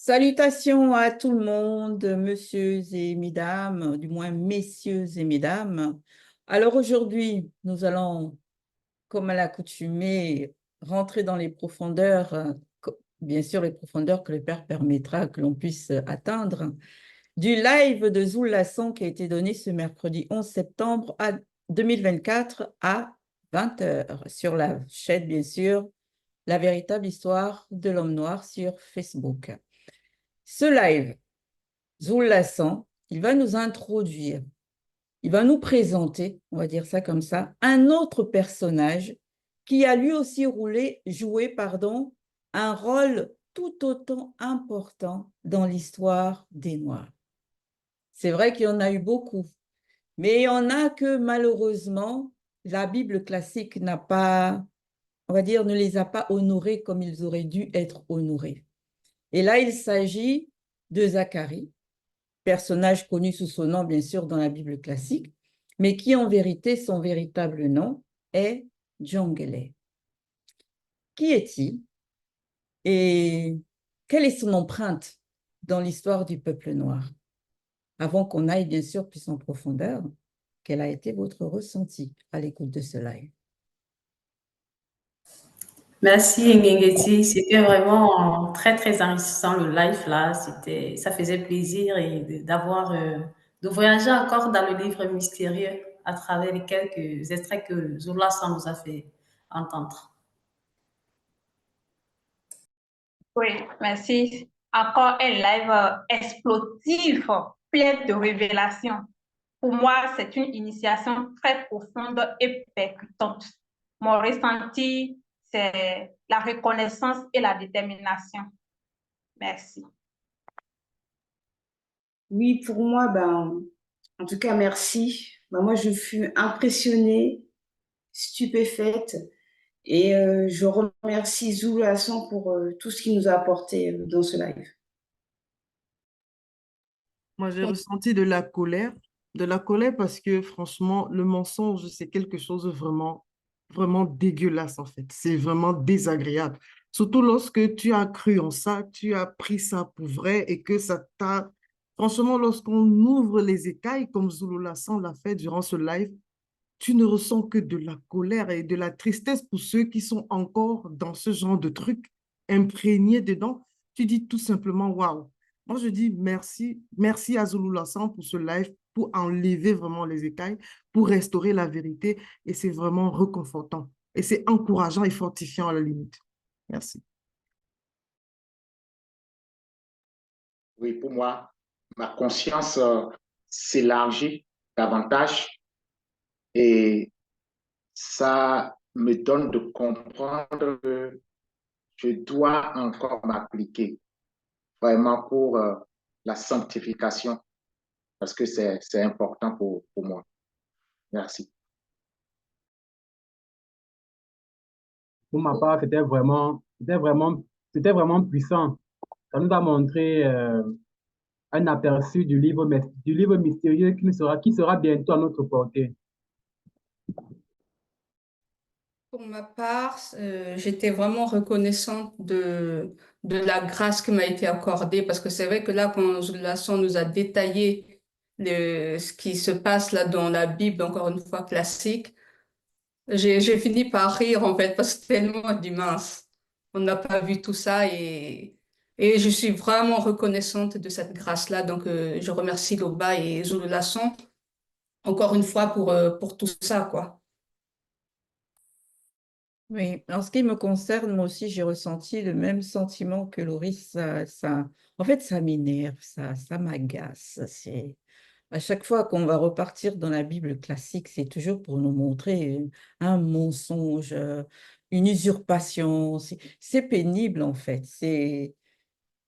Salutations à tout le monde, messieurs et mesdames, du moins messieurs et mesdames. Alors aujourd'hui, nous allons, comme à l'accoutumée, rentrer dans les profondeurs, bien sûr les profondeurs que le Père permettra que l'on puisse atteindre, du live de Zoul Lasson qui a été donné ce mercredi 11 septembre 2024 à 20 heures sur la chaîne, bien sûr, La véritable histoire de l'homme noir sur Facebook. Ce live, Zoul Lassan, il va nous introduire, il va nous présenter, on va dire ça comme ça, un autre personnage qui a lui aussi joué, un rôle tout autant important dans l'histoire des Noirs. C'est vrai qu'il y en a eu beaucoup, mais il y en a que malheureusement, la Bible classique n'a pas, on va dire, ne les a pas honorés comme ils auraient dû être honorés. Et là, il s'agit de Zacharie, personnage connu sous son nom, bien sûr, dans la Bible classique, mais qui, en vérité, son véritable nom est Djongele. Qui est-il et quelle est son empreinte dans l'histoire du peuple noir? Avant qu'on aille, bien sûr, plus en profondeur, quel a été votre ressenti à l'écoute de ce live? Merci Ngengeti, c'était vraiment très très enrichissant le live là, ça faisait plaisir d'avoir de voyager encore dans le livre mystérieux à travers les quelques extraits que Zola San nous a fait entendre. Oui, merci. Encore un live explosif, plein de révélations. Pour moi, c'est une initiation très profonde et percutante. Mon ressenti, c'est la reconnaissance et la détermination. Merci. Oui, pour moi, en tout cas, merci. Moi, je fus impressionnée, stupéfaite, et je remercie Zoulou Hassan pour tout ce qu'il nous a apporté dans ce live. Moi, j'ai ressenti de la colère parce que franchement, le mensonge, c'est quelque chose de vraiment, vraiment dégueulasse en fait. C'est vraiment désagréable. Surtout lorsque tu as cru en ça, tu as pris ça pour vrai et que ça t'a... Franchement, lorsqu'on ouvre les écailles, comme Zulu Lassan l'a fait durant ce live, tu ne ressens que de la colère et de la tristesse pour ceux qui sont encore dans ce genre de trucs, imprégnés dedans. Tu dis tout simplement, waouh. Moi, je dis merci, merci à Zulu Lassan pour ce live, pour enlever vraiment les écailles, pour restaurer la vérité. Et c'est vraiment réconfortant. Et c'est encourageant et fortifiant à la limite. Merci. Oui, pour moi, ma conscience s'élargit davantage et ça me donne de comprendre que je dois encore m'appliquer vraiment pour la sanctification parce que c'est important pour moi. Merci. Pour ma part, c'était vraiment puissant. Ça nous a montré un aperçu du livre mystérieux qui sera bientôt à notre portée. Pour ma part, j'étais vraiment reconnaissante de la grâce qui m'a été accordée parce que c'est vrai que là, quand Lasson nous a détaillé ce qui se passe là dans la Bible, encore une fois classique, j'ai fini par rire en fait parce que tellement dit mince, on n'a pas vu tout ça et je suis vraiment reconnaissante de cette grâce-là. Donc, je remercie Loba et Zulu Lasson encore une fois pour tout ça, quoi. Oui, en ce qui me concerne, moi aussi, j'ai ressenti le même sentiment que Loris. En fait, ça m'énerve, ça m'agace. À chaque fois qu'on va repartir dans la Bible classique, c'est toujours pour nous montrer un mensonge, une usurpation. C'est pénible, en fait.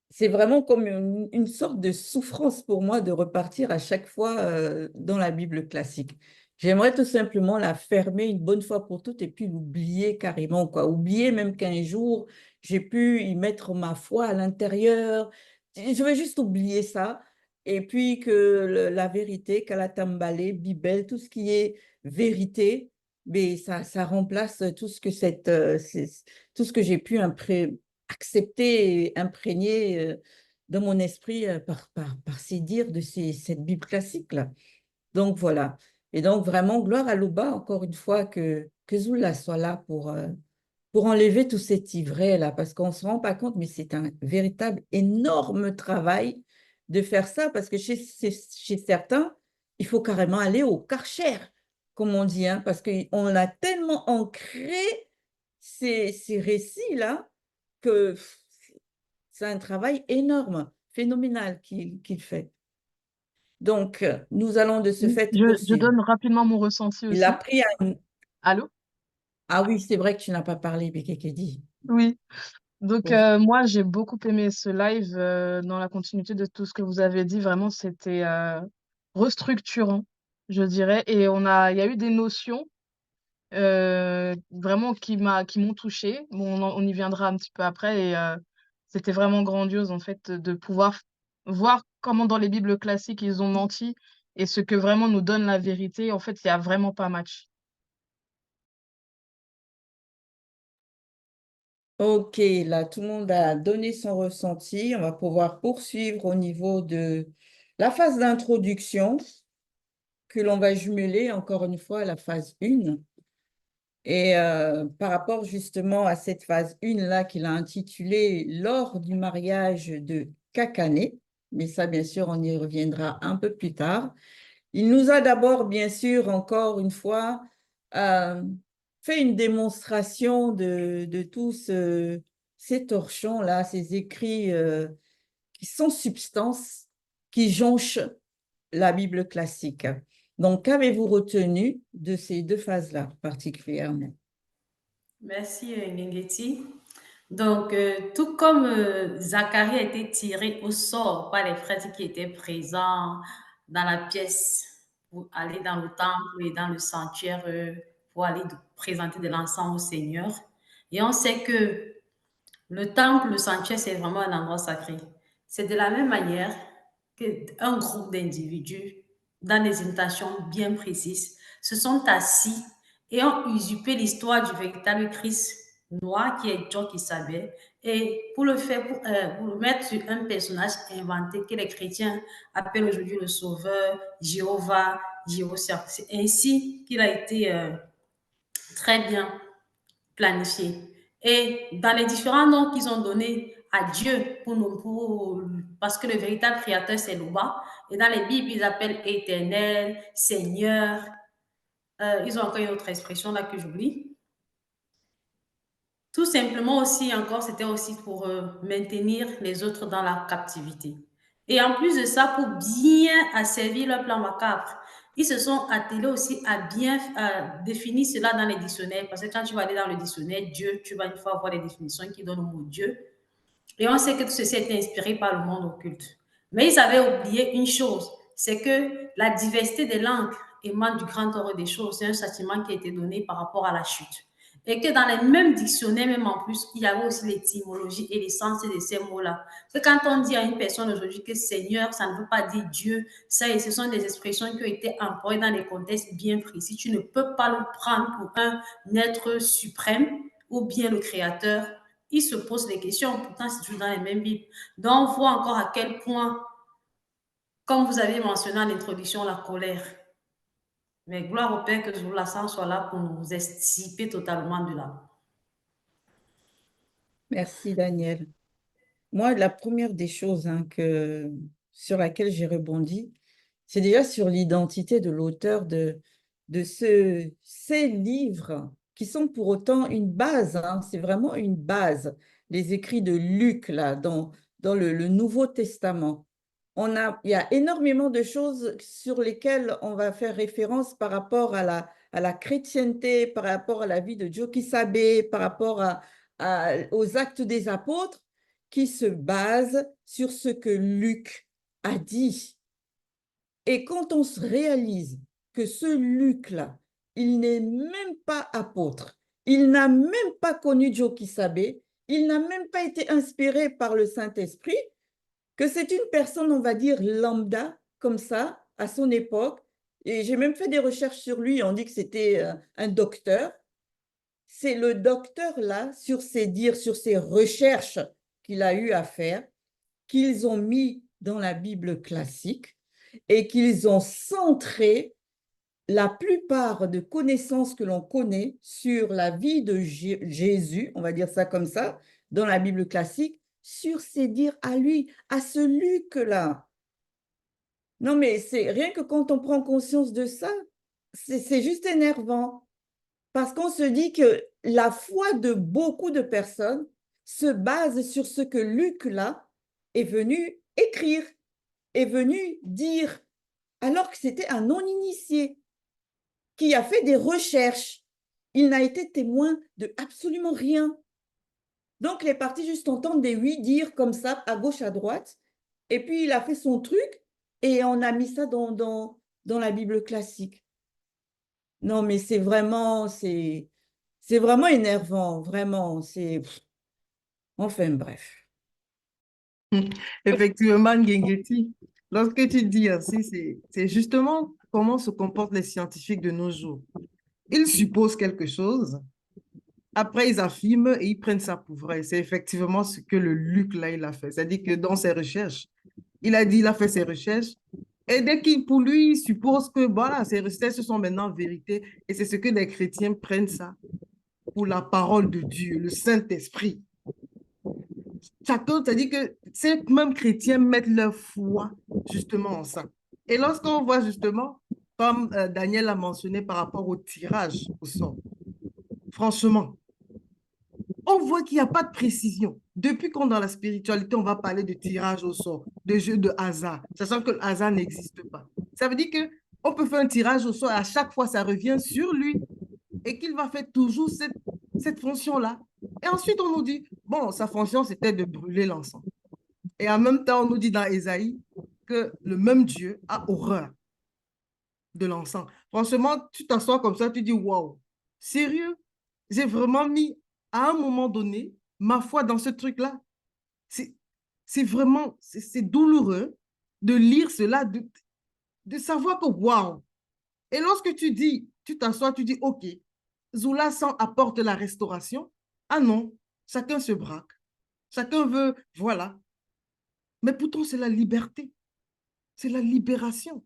C'est vraiment comme une sorte de souffrance pour moi de repartir à chaque fois dans la Bible classique. J'aimerais tout simplement la fermer une bonne fois pour toutes et puis l'oublier carrément, quoi. Oublier même qu'un jour, j'ai pu y mettre ma foi à l'intérieur. Je vais juste oublier ça. Et puis que la vérité, Kalatambalé, Bible, tout ce qui est vérité, mais ça remplace tout ce que tout ce que j'ai pu accepter et imprégné dans mon esprit par ces dires de cette Bible classique-là. Donc, voilà. Et donc, vraiment, gloire à Louba, encore une fois, que Zoula soit là pour enlever tout cet ivret-là, parce qu'on ne se rend pas compte, mais c'est un véritable énorme travail de faire ça, parce que chez certains, il faut carrément aller au Karcher, comme on dit, hein, parce qu'on a tellement ancré ces récits-là que c'est un travail énorme, phénoménal qu'il fait. Donc, nous allons de ce fait Je poursuivre. donne rapidement mon ressenti aussi. Il a pris un... Allô? Ah oui, c'est vrai que tu n'as pas parlé, Bekekedi. Oui. Donc, Oui. moi, j'ai beaucoup aimé ce live dans la continuité de tout ce que vous avez dit. Vraiment, c'était restructurant, je dirais. Et il y a eu des notions vraiment qui m'ont touchée. Bon, on y viendra un petit peu après. Et c'était vraiment grandiose, en fait, de pouvoir voir comment dans les Bibles classiques, ils ont menti et ce que vraiment nous donne la vérité. En fait, il n'y a vraiment pas match. Ok, là, tout le monde a donné son ressenti. On va pouvoir poursuivre au niveau de la phase d'introduction que l'on va jumeler encore une fois à la phase 1. Et par rapport justement à cette phase 1 là qu'il a intitulée Lors du mariage de Kakané, mais ça bien sûr on y reviendra un peu plus tard. Il nous a d'abord bien sûr encore une fois fait une démonstration de tous ces torchons là, ces écrits qui sont substance, qui jonchent la Bible classique. Donc, qu'avez-vous retenu de ces deux phases-là particulièrement? Merci, Ngengeti. Donc, tout comme Zacharie a été tiré au sort par les frères qui étaient présents dans la pièce pour aller dans le temple et dans le sanctuaire pour aller présenter de l'encens au Seigneur. Et on sait que le temple, le sanctuaire, c'est vraiment un endroit sacré. C'est de la même manière qu'un groupe d'individus, dans des intentions bien précises, se sont assis et ont usurpé l'histoire du véritable Christ noir qui est Joe Kisabé, et pour le faire, pour le mettre sur un personnage inventé que les chrétiens appellent aujourd'hui le Sauveur, Jéhovah, Jéhoshaphat. C'est ainsi qu'il a été très bien planifié. Et dans les différents noms qu'ils ont donnés à Dieu, parce que le véritable créateur, c'est Louba. Et dans les Bibles, ils appellent Éternel, Seigneur. Ils ont encore une autre expression là que j'oublie. Tout simplement aussi, encore, c'était aussi pour maintenir les autres dans la captivité. Et en plus de ça, pour bien asservir leur plan macabre, ils se sont attelés aussi à bien définir cela dans les dictionnaires. Parce que quand tu vas aller dans le dictionnaire Dieu, tu vas une fois voir les définitions qui donnent le mot Dieu. Et on sait que tout ceci a été inspiré par le monde occulte. Mais ils avaient oublié une chose, c'est que la diversité des langues émane du grand ordre des choses. C'est un châtiment qui a été donné par rapport à la chute. Et que dans les mêmes dictionnaires, même en plus, il y avait aussi l'étymologie et l'essence de ces mots-là. C'est quand on dit à une personne aujourd'hui que Seigneur, ça ne veut pas dire Dieu, ça, ce sont des expressions qui ont été employées dans des contextes bien précis. Tu ne peux pas le prendre pour un être suprême ou bien le créateur. Il se pose des questions, pourtant c'est toujours dans les mêmes Bibles. Donc, on voit encore à quel point, comme vous avez mentionné en introduction, la colère. Mais gloire au Père que Zoula soit là pour nous extirper totalement de là. Merci, Daniel. Moi, la première des choses sur laquelle j'ai rebondi, c'est déjà sur l'identité de l'auteur de ces livres qui sont pour autant une base, hein, c'est vraiment une base, les écrits de Luc, là, dans le Nouveau Testament. Il y a énormément de choses sur lesquelles on va faire référence par rapport à la chrétienté, par rapport à la vie de Joe Kisabé, par rapport aux actes des apôtres, qui se basent sur ce que Luc a dit. Et quand on se réalise que ce Luc-là, il n'est même pas apôtre, il n'a même pas connu Joe Kisabé, il n'a même pas été inspiré par le Saint-Esprit, que c'est une personne, on va dire, lambda, comme ça, à son époque. Et j'ai même fait des recherches sur lui, on dit que c'était un docteur. C'est le docteur, là, sur ses dires, sur ses recherches qu'il a eu à faire, qu'ils ont mis dans la Bible classique et qu'ils ont centré la plupart de connaissances que l'on connaît sur la vie de Jésus, on va dire ça comme ça, dans la Bible classique, sur ses dires à lui, à ce Luc-là. Non, mais c'est rien que quand on prend conscience de ça, c'est juste énervant. Parce qu'on se dit que la foi de beaucoup de personnes se base sur ce que Luc, là, est venu écrire, est venu dire, alors que c'était un non-initié qui a fait des recherches. Il n'a été témoin de absolument rien. Donc, il est parti juste entendre des oui dire comme ça, à gauche, à droite. Et puis, il a fait son truc et on a mis ça dans la Bible classique. Non, mais c'est vraiment énervant, vraiment. Enfin, bref. Effectivement, Ngengeti, lorsque tu dis ainsi, c'est justement comment se comportent les scientifiques de nos jours. Ils supposent quelque chose, après ils affirment et ils prennent ça pour vrai. C'est effectivement ce que le Luc, là, il a fait. C'est-à-dire que dans ses recherches, il a fait ses recherches, et dès qu'il, pour lui, il suppose que voilà, ces recherches sont maintenant vérité, et c'est ce que les chrétiens prennent ça pour la parole de Dieu, le Saint-Esprit. Chacun, c'est-à-dire que ces mêmes chrétiens mettent leur foi justement en ça. Et lorsqu'on voit justement, comme Daniel a mentionné par rapport au tirage au sort, franchement, on voit qu'il n'y a pas de précision. Depuis quand dans la spiritualité, on va parler de tirage au sort, de jeu de hasard, sachant que le hasard n'existe pas. Ça veut dire qu'on peut faire un tirage au sort et à chaque fois, ça revient sur lui et qu'il va faire toujours cette fonction-là. Et ensuite, on nous dit, bon, sa fonction, c'était de brûler l'encens. Et en même temps, on nous dit dans Ésaïe que le même Dieu a horreur de l'encens. Franchement, tu t'assois comme ça, tu dis, waouh, sérieux? J'ai vraiment mis à un moment donné ma foi dans ce truc-là. C'est vraiment, c'est douloureux de lire cela, de savoir que waouh. Et lorsque tu dis, tu t'assois, tu dis, OK, Zoula Sang apporte la restauration. Ah non, chacun se braque. Chacun veut, voilà. Mais pourtant, c'est la liberté. C'est la libération.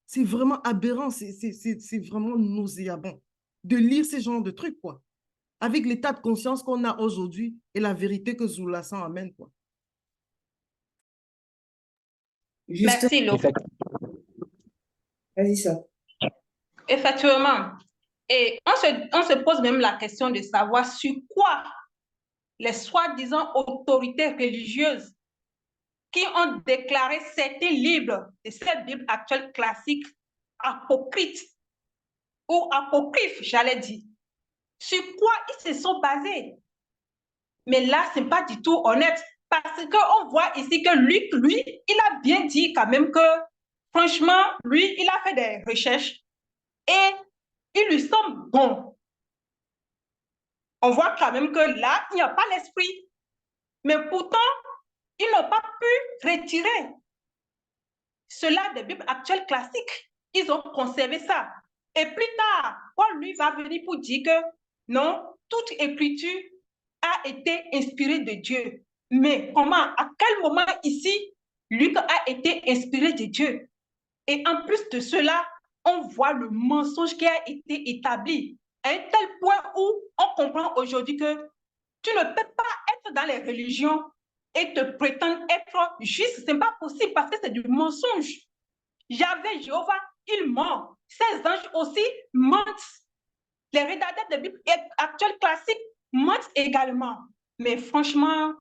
C'est vraiment aberrant, c'est vraiment nauséabond de lire ce genre de trucs, quoi. Avec l'état de conscience qu'on a aujourd'hui et la vérité que Zoula Sang amène, quoi. Merci, Laure. Vas-y, ça. Effectivement. Et on se pose même la question de savoir sur quoi les soi-disant autorités religieuses qui ont déclaré certains livres de cette Bible actuelle classique apocryphes ou apocryphes, j'allais dire. Sur quoi ils se sont basés? Mais là, ce n'est pas du tout honnête parce qu'on voit ici que Luc, lui, il a bien dit quand même que, franchement, lui, il a fait des recherches et il lui semble bon. On voit quand même que là, il n'y a pas l'esprit. Mais pourtant, ils n'ont pas pu retirer cela des Bibles actuelles classiques. Ils ont conservé ça. Et plus tard, Paul, lui, va venir pour dire que non, toute écriture a été inspirée de Dieu. Mais comment, à quel moment ici, Luc a été inspiré de Dieu? Et en plus de cela, on voit le mensonge qui a été établi à un tel point où on comprend aujourd'hui que tu ne peux pas être dans les religions et te prétendre être juste. Ce n'est pas possible parce que c'est du mensonge. Yahvé, Jéhovah, il ment. Ses anges aussi mentent. Les rédacteurs de Bible actuelles classiques mentent également. Mais franchement,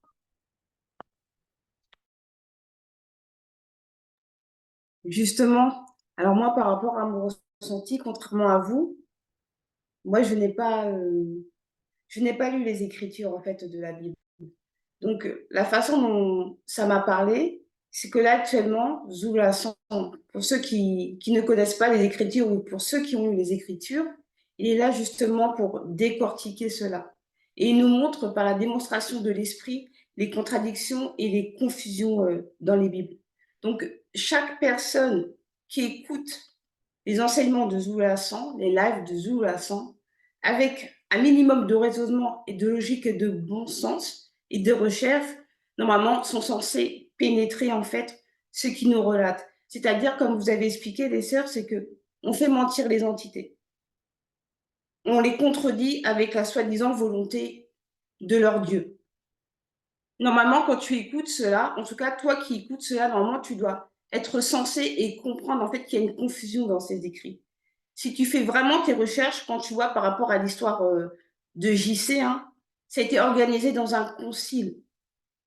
Justement, alors moi, par rapport à mon ressenti, contrairement à vous, moi, je n'ai pas lu les Écritures, en fait, de la Bible. Donc, la façon dont ça m'a parlé, c'est que là, actuellement, Zoula Sang, pour ceux qui ne connaissent pas les Écritures ou pour ceux qui ont eu les Écritures, il est là justement pour décortiquer cela. Et il nous montre par la démonstration de l'esprit les contradictions et les confusions dans les Bibles. Donc, chaque personne qui écoute les enseignements de Zoula Sang, les lives de Zoula Sang, avec un minimum de raisonnement et de logique et de bon sens et de recherche, normalement, sont censés pénétrer, en fait, ce qui nous relate. C'est-à-dire, comme vous avez expliqué, les sœurs, c'est que on fait mentir les entités. On les contredit avec la soi-disant volonté de leur Dieu. Normalement, quand tu écoutes cela, en tout cas, toi qui écoutes cela, normalement, tu dois être censé et comprendre, en fait, qu'il y a une confusion dans ces écrits. Si tu fais vraiment tes recherches, quand tu vois par rapport à l'histoire de JC, hein, ça a été organisé dans un concile.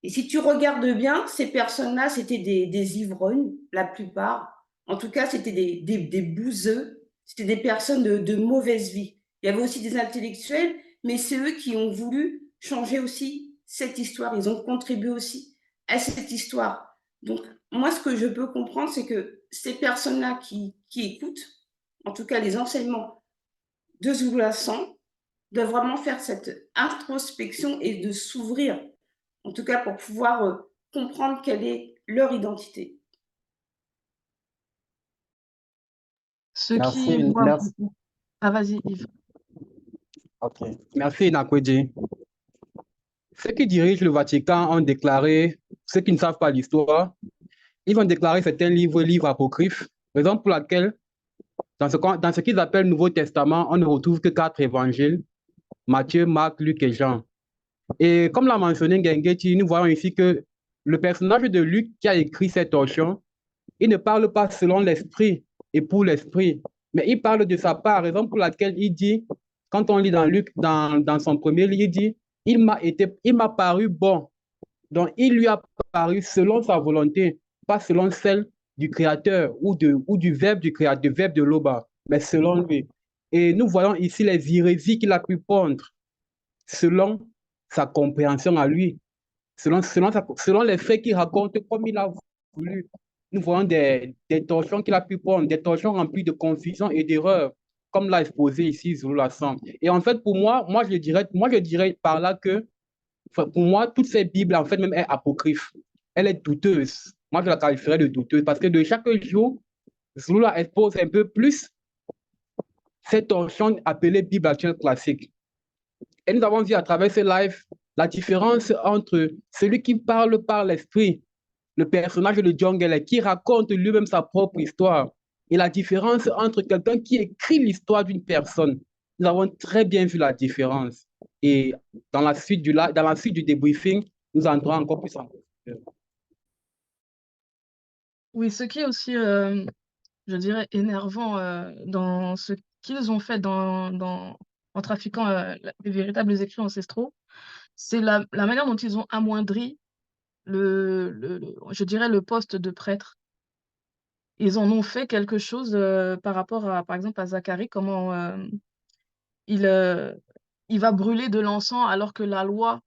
Et si tu regardes bien, ces personnes-là, c'était des ivrognes, la plupart. En tout cas, c'était des bouseux. C'était des personnes de mauvaise vie. Il y avait aussi des intellectuels, mais c'est eux qui ont voulu changer aussi cette histoire. Ils ont contribué aussi à cette histoire. Donc, moi, ce que je peux comprendre, c'est que ces personnes-là qui écoutent, en tout cas les enseignements de Zulu Assan, doivent vraiment faire cette introspection et de s'ouvrir, en tout cas pour pouvoir comprendre quelle est leur identité. Ceux Merci, qui voient merci. beaucoup. Ah, vas-y, Yves. Ok. Merci, Nakwedji. Ceux qui dirigent le Vatican ont déclaré, ceux qui ne savent pas l'histoire, ils ont déclaré certains livres apocryphes, raison pour laquelle, dans ce qu'ils appellent le Nouveau Testament, on ne retrouve que 4 évangiles, Matthieu, Marc, Luc et Jean. Et comme l'a mentionné Ngengeti, nous voyons ici que le personnage de Luc qui a écrit cette torsion, il ne parle pas selon l'esprit et pour l'esprit, mais il parle de sa part, raison pour laquelle il dit, quand on lit dans Luc, dans son premier livre, il dit, il m'a paru bon. Donc, il lui a paru selon sa volonté, pas selon celle du Créateur ou du Verbe du Créateur, du Verbe de l'Oba, mais selon lui. Et nous voyons ici les hérésies qu'il a pu pondre selon sa compréhension à lui, selon les faits qu'il raconte comme il a voulu. Nous voyons des torsions qu'il a pu prendre, des torsions remplies de confusion et d'erreurs, comme l'a exposé ici Zulu Assan. Et en fait, pour moi, je dirais par là que, pour moi, toutes ces Bibles, en fait, même est apocryphe. Elle est douteuse. Moi, je la qualifierais de douteuse parce que de chaque jour, Zulu expose un peu plus cette torsion appelée Bible actuelle classique. Et nous avons vu à travers ce live la différence entre celui qui parle par l'esprit, le personnage de Djongele, qui raconte lui-même sa propre histoire, et la différence entre quelqu'un qui écrit l'histoire d'une personne. Nous avons très bien vu la différence. Et dans la suite du débriefing, nous entrons encore plus en profondeur. Oui, ce qui est aussi, je dirais, énervant dans ce qu'ils ont fait en trafiquant les véritables écrits ancestraux, c'est la manière dont ils ont amoindri je dirais, le poste de prêtre. Ils en ont fait quelque chose par rapport par exemple, à Zacharie, comment il, il va brûler de l'encens alors que la loi,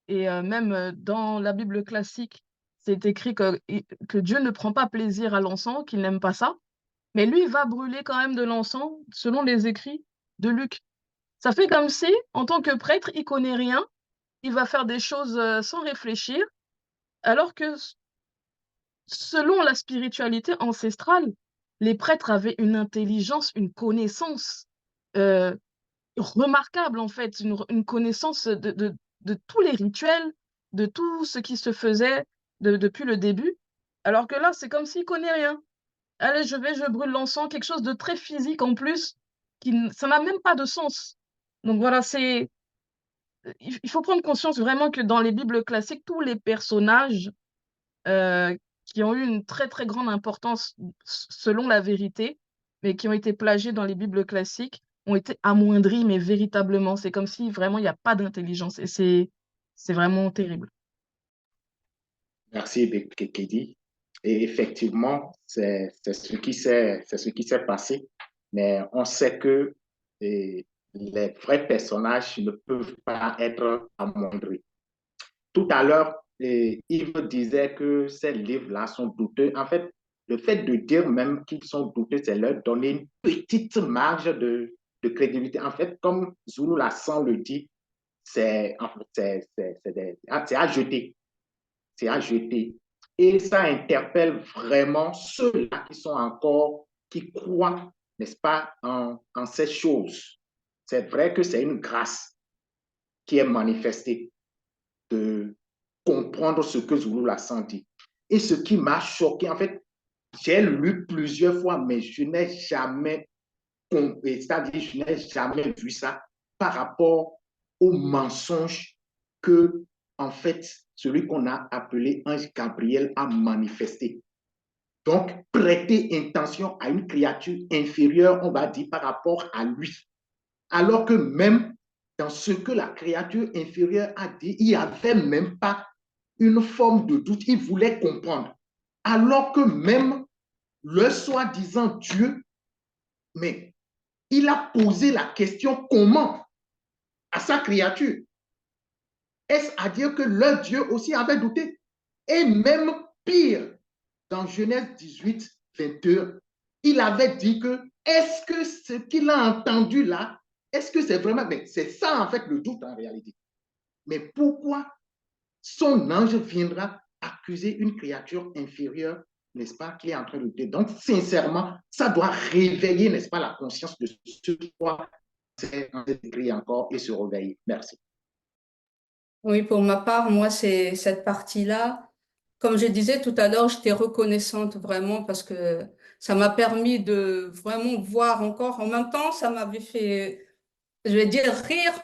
et même dans la Bible classique, c'est écrit que Dieu ne prend pas plaisir à l'encens, qu'il n'aime pas ça. Mais lui, il va brûler quand même de l'encens selon les écrits de Luc. Ça fait comme si, en tant que prêtre, il connaît rien, il va faire des choses sans réfléchir, alors que selon la spiritualité ancestrale, les prêtres avaient une intelligence, une connaissance euh, remarquable, en fait, une connaissance de tous les rituels, de tout ce qui se faisait depuis le début, alors que là, c'est comme s'il connaît rien. Allez, je brûle l'encens, quelque chose de très physique en plus, ça n'a même pas de sens. Donc voilà, il faut prendre conscience vraiment que dans les Bibles classiques, tous les personnages qui ont eu une très très grande importance selon la vérité, mais qui ont été plagiés dans les Bibles classiques, ont été amoindris, mais véritablement. C'est comme si vraiment il n'y a pas d'intelligence et c'est vraiment terrible. Merci, Bekedi. Et effectivement, c'est ce qui s'est passé. Mais on sait que les vrais personnages ne peuvent pas être amoindris. Tout à l'heure, Yves disait que ces livres-là sont douteux. En fait, le fait de dire même qu'ils sont douteux, c'est leur donner une petite marge de crédibilité. En fait, comme Zulu Lassan le dit, c'est à jeter. C'est à jeter. Et ça interpelle vraiment ceux-là qui croient, n'est-ce pas, en ces choses. C'est vrai que c'est une grâce qui est manifestée de comprendre comprendre ce que Zulu Lassan dit. Et ce qui m'a choqué, en fait, j'ai lu plusieurs fois, mais je n'ai jamais, c'est-à-dire je n'ai jamais vu ça par rapport au mensonge que, en fait, celui qu'on a appelé Ange Gabriel a manifesté. Donc, prêter intention à une créature inférieure, on va dire, par rapport à lui. Alors que même dans ce que la créature inférieure a dit, il n'y avait même pas une forme de doute. Il voulait comprendre. Alors que même le soi-disant Dieu, mais il a posé la question comment à sa créature. Est-ce à dire que le Dieu aussi avait douté? Et même pire, dans Genèse 18, 22, il avait dit que est-ce que ce qu'il a entendu là, est-ce que c'est vraiment, mais c'est ça en fait le doute en réalité. Mais pourquoi son ange viendra accuser une créature inférieure, n'est-ce pas, qui est en train de douter? Donc, sincèrement, ça doit réveiller, n'est-ce pas, la conscience de ce quoi c'est écrit encore et se réveiller. Merci. Oui, pour ma part, moi, c'est cette partie-là. Comme je disais tout à l'heure, j'étais reconnaissante vraiment parce que ça m'a permis de vraiment voir encore. En même temps, ça m'avait fait, je vais dire, rire.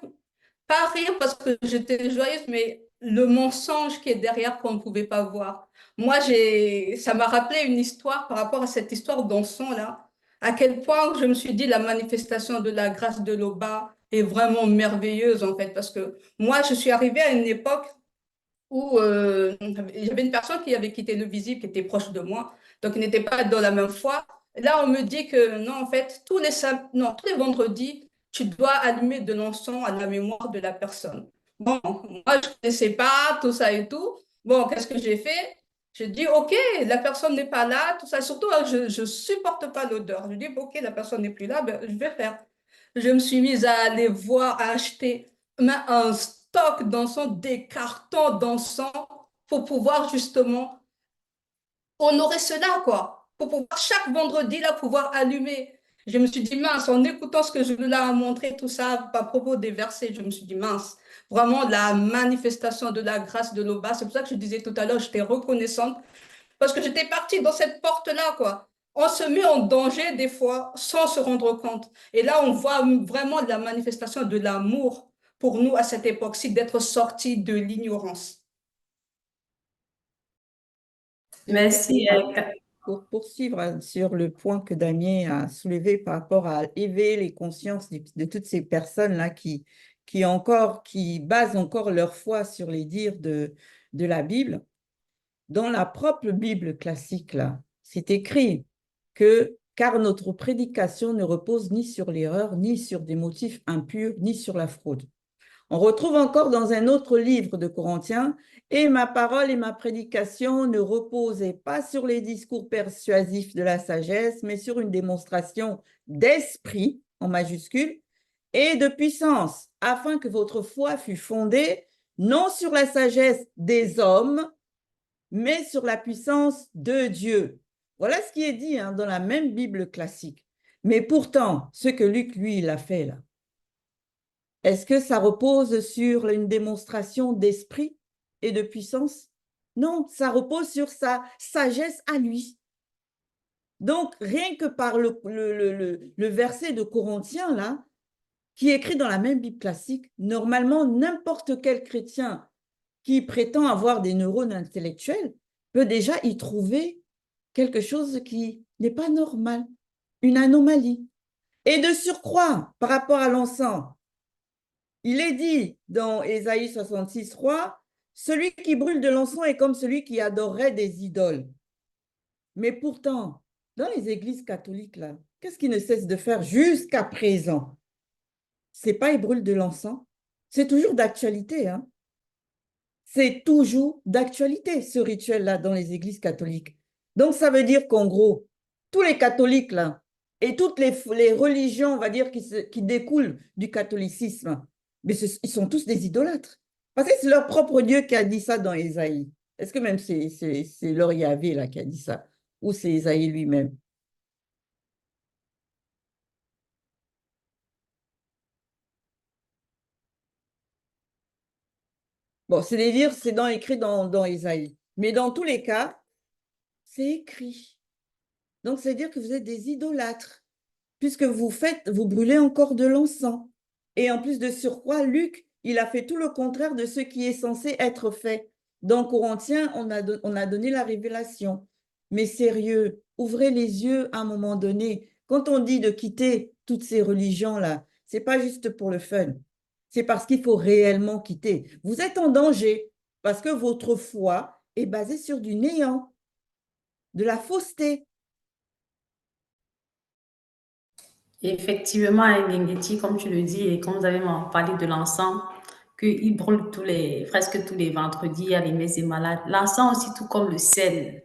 Pas rire parce que j'étais joyeuse, mais le mensonge qui est derrière qu'on ne pouvait pas voir. Moi, ça m'a rappelé une histoire par rapport à cette histoire d'encens-là, à quel point je me suis dit la manifestation de la grâce de l'Oba est vraiment merveilleuse, en fait, parce que moi, je suis arrivée à une époque où il y avait une personne qui avait quitté le visible, qui était proche de moi, donc il n'était pas dans la même foi. Là, on me dit que non, en fait, non, tous les vendredis, tu dois allumer de l'encens à la mémoire de la personne. Bon, moi, je ne connaissais pas tout ça et tout. Bon, qu'est-ce que j'ai fait? Je dis, OK, la personne n'est pas là, tout ça. Surtout, je ne supporte pas l'odeur. Je dis, OK, la personne n'est plus là, ben, je vais faire. Je me suis mise à aller voir, à acheter un stock d'encens, des cartons d'encens pour pouvoir justement honorer cela, quoi. Pour pouvoir chaque vendredi, là, pouvoir allumer. Je me suis dit, mince, en écoutant ce que je lui ai montré, tout ça, à propos des versets, je me suis dit, mince, vraiment la manifestation de la grâce de l'Oba. C'est pour ça que je disais tout à l'heure, j'étais reconnaissante parce que j'étais partie dans cette porte-là, quoi. On se met en danger des fois sans se rendre compte. Et là, on voit vraiment la manifestation de l'amour pour nous à cette époque-ci, d'être sortis de l'ignorance. Merci. Pour poursuivre sur le point que Damien a soulevé par rapport à éveiller les consciences de toutes ces personnes-là qui basent encore leur foi sur les dires de la Bible, dans la propre Bible classique, là, c'est écrit que car notre prédication ne repose ni sur l'erreur, ni sur des motifs impurs, ni sur la fraude. On retrouve encore dans un autre livre de Corinthiens, et ma parole et ma prédication ne reposaient pas sur les discours persuasifs de la sagesse, mais sur une démonstration d'esprit, en majuscule, et de puissance, afin que votre foi fût fondée non sur la sagesse des hommes, mais sur la puissance de Dieu. Voilà ce qui est dit dans la même Bible classique. Mais pourtant, ce que Luc, lui, il a fait là, est-ce que ça repose sur une démonstration d'esprit et de puissance? Non, ça repose sur sa sagesse à lui. Donc, rien que par le verset de Corinthiens, là, qui est écrit dans la même Bible classique, normalement, n'importe quel chrétien qui prétend avoir des neurones intellectuels peut déjà y trouver quelque chose qui n'est pas normal, une anomalie. Et de surcroît, par rapport à l'encens, il est dit dans Ésaïe 66, 3, celui qui brûle de l'encens est comme celui qui adorerait des idoles. Mais pourtant, dans les églises catholiques, là, qu'est-ce qu'ils ne cessent de faire jusqu'à présent? C'est pas ils brûlent de l'encens, c'est toujours d'actualité, hein? C'est toujours d'actualité, ce rituel-là, dans les églises catholiques. Donc, ça veut dire qu'en gros, tous les catholiques, là, et toutes les religions, on va dire, qui découlent du catholicisme, mais ils sont tous des idolâtres. Parce que c'est leur propre Dieu qui a dit ça dans Ésaïe. Est-ce que même c'est leur Yahvé, là, qui a dit ça? Ou c'est Ésaïe lui-même? Bon, c'est écrit dans Ésaïe. Mais dans tous les cas, c'est écrit. Donc, c'est-à-dire que vous êtes des idolâtres, puisque vous brûlez encore de l'encens. Et en plus de surcroît, Luc, il a fait tout le contraire de ce qui est censé être fait. Dans Corinthiens, on a donné la révélation. Mais sérieux, ouvrez les yeux à un moment donné. Quand on dit de quitter toutes ces religions-là, c'est pas juste pour le fun. C'est parce qu'il faut réellement quitter. Vous êtes en danger parce que votre foi est basée sur du néant, de la fausseté. Effectivement, Ngengeti, comme tu le dis, et comme vous avez parlé de l'encens, qu'il brûle presque tous les vendredis à les messes des malades. L'encens aussi, tout comme le sel.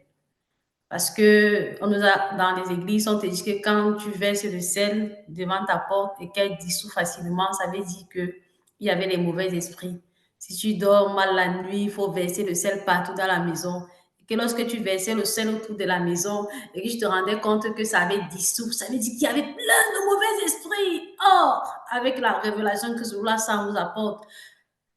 Parce que on nous a, dans les églises, on te dit que quand tu verses le sel devant ta porte et qu'elle dissout facilement, ça veut dire qu'il y avait les mauvais esprits. Si tu dors mal la nuit, il faut verser le sel partout dans la maison. Et que lorsque tu versais le sel autour de la maison et que tu te rendais compte que ça avait dissous, ça veut dire qu'il y avait plein de mauvais esprits. Or, avec la révélation que cela, ça vous apporte,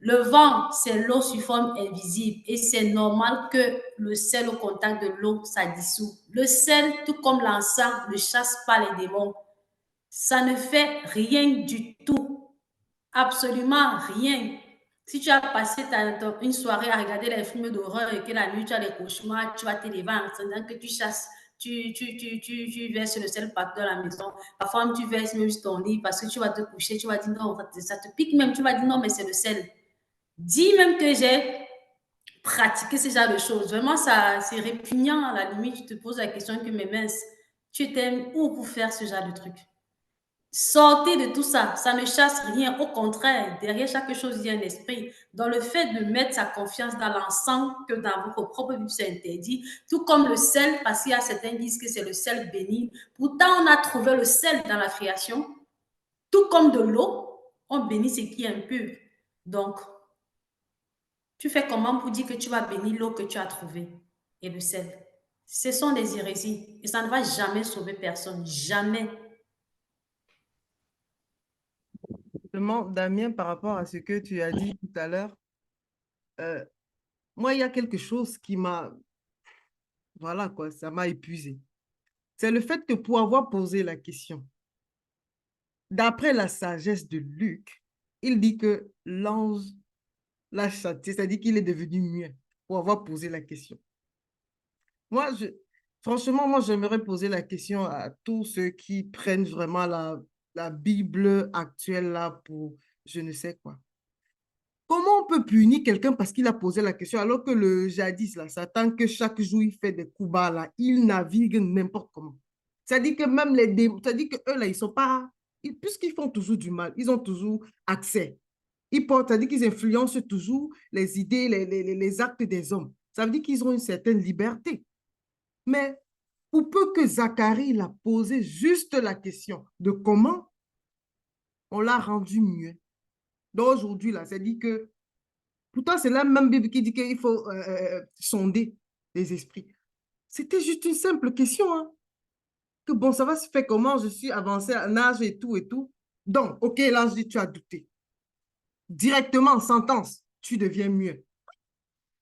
le vent, c'est l'eau sous forme invisible et c'est normal que le sel au contact de l'eau, ça dissout. Le sel, tout comme l'encens, ne chasse pas les démons. Ça ne fait rien du tout. Absolument rien. Si tu as passé une soirée à regarder les films d'horreur et que la nuit tu as des cauchemars, tu vas te lever en attendant que tu chasses, tu verses le sel partout dans la maison. Parfois, tu verses même sur ton lit parce que tu vas te coucher, tu vas dire non, ça te pique même, tu vas dire non, mais c'est le sel. Dis même que j'ai pratiqué ce genre de choses. Vraiment, c'est répugnant. À la limite, tu te poses la question que, mais mince, tu t'aimes où pour faire ce genre de truc? Sortez de tout ça. Ça ne chasse rien. Au contraire, derrière chaque chose, il y a un esprit. Dans le fait de mettre sa confiance dans l'encens, que dans votre propre vie, c'est interdit. Tout comme le sel, parce qu'il y a certains qui disent que c'est le sel béni. Pourtant, on a trouvé le sel dans la création. Tout comme de l'eau, on bénit ce qui est impur. Donc, tu fais comment pour dire que tu vas bénir l'eau que tu as trouvée et le sel? Ce sont des hérésies et ça ne va jamais sauver personne. Jamais. Justement, Damien, par rapport à ce que tu as dit tout à l'heure, moi, il y a quelque chose qui m'a, voilà quoi, ça m'a épuisé. C'est le fait que pour avoir posé la question, d'après la sagesse de Luc, il dit que l'ange l'a châtié, c'est-à-dire qu'il est devenu muet pour avoir posé la question. Moi, franchement, moi, j'aimerais poser la question à tous ceux qui prennent vraiment la Bible actuelle là pour je ne sais quoi. Comment on peut punir quelqu'un parce qu'il a posé la question alors que le jadis, là, Satan, que chaque jour il fait des coups bas, là, il navigue n'importe comment. C'est-à-dire que même les démons, c'est-à-dire qu'eux, là, ils sont pas, puisqu'ils font toujours du mal, ils ont toujours accès. Ils portent, c'est-à-dire qu'ils influencent toujours les idées, les actes des hommes. Ça veut dire qu'ils ont une certaine liberté. Mais pour peu que Zacharie il a posé juste la question de comment, on l'a rendu mieux. Donc aujourd'hui, là, c'est-à-dire que pourtant, c'est la même Bible qui dit qu'il faut sonder les esprits. C'était juste une simple question. Hein. Que bon, ça va se faire comment? Je suis avancé en âge et tout et tout. Donc, OK, là, je dis, tu as douté. Directement en sentence, tu deviens mieux.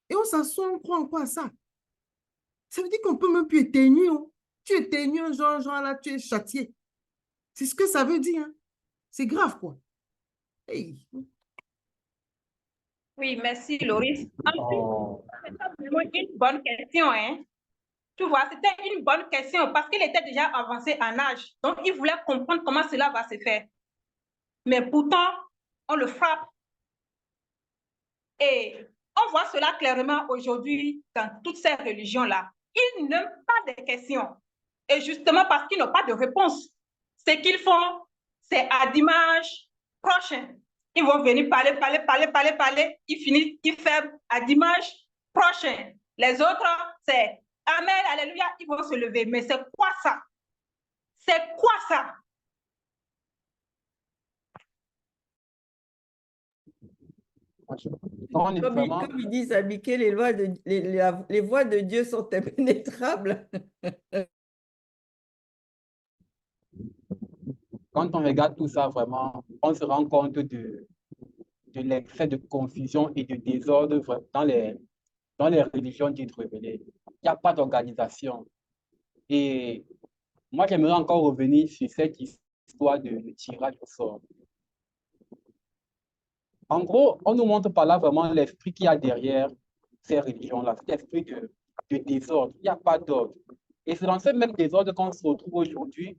Et on s'assoit, on croit encore à ça. Ça veut dire qu'on peut même plus éteigner. Hein. Tu éteignes un genre là, tu es châtié. C'est ce que ça veut dire. Hein. C'est grave, quoi. Hey. Oui, merci, Loris. C'est vraiment une bonne question, hein? Tu vois, c'était une bonne question parce qu'il était déjà avancé en âge. Donc, il voulait comprendre comment cela va se faire. Mais pourtant, on le frappe. Et on voit cela clairement aujourd'hui dans toutes ces religions-là. Ils n'aiment pas des questions. Et justement parce qu'ils n'ont pas de réponse. Ce qu'ils font, c'est à dimanche prochain. Ils vont venir parler. Ils finissent, ils ferment à dimanche prochain. Les autres, c'est Amen, Alléluia, ils vont se lever. Mais c'est quoi ça? C'est quoi ça? Comme ils disent à Mickey, les voies de Dieu sont impénétrables. Quand on regarde tout ça, vraiment, on se rend compte de de l'excès de confusion et de désordre dans les religions dites révélées. Il n'y a pas d'organisation. Et moi, j'aimerais encore revenir sur cette histoire de tirage au sort. En gros, on nous montre par là vraiment l'esprit qu'il y a derrière ces religions-là, cet esprit de désordre. Il n'y a pas d'ordre. Et c'est dans ce même désordre qu'on se retrouve aujourd'hui,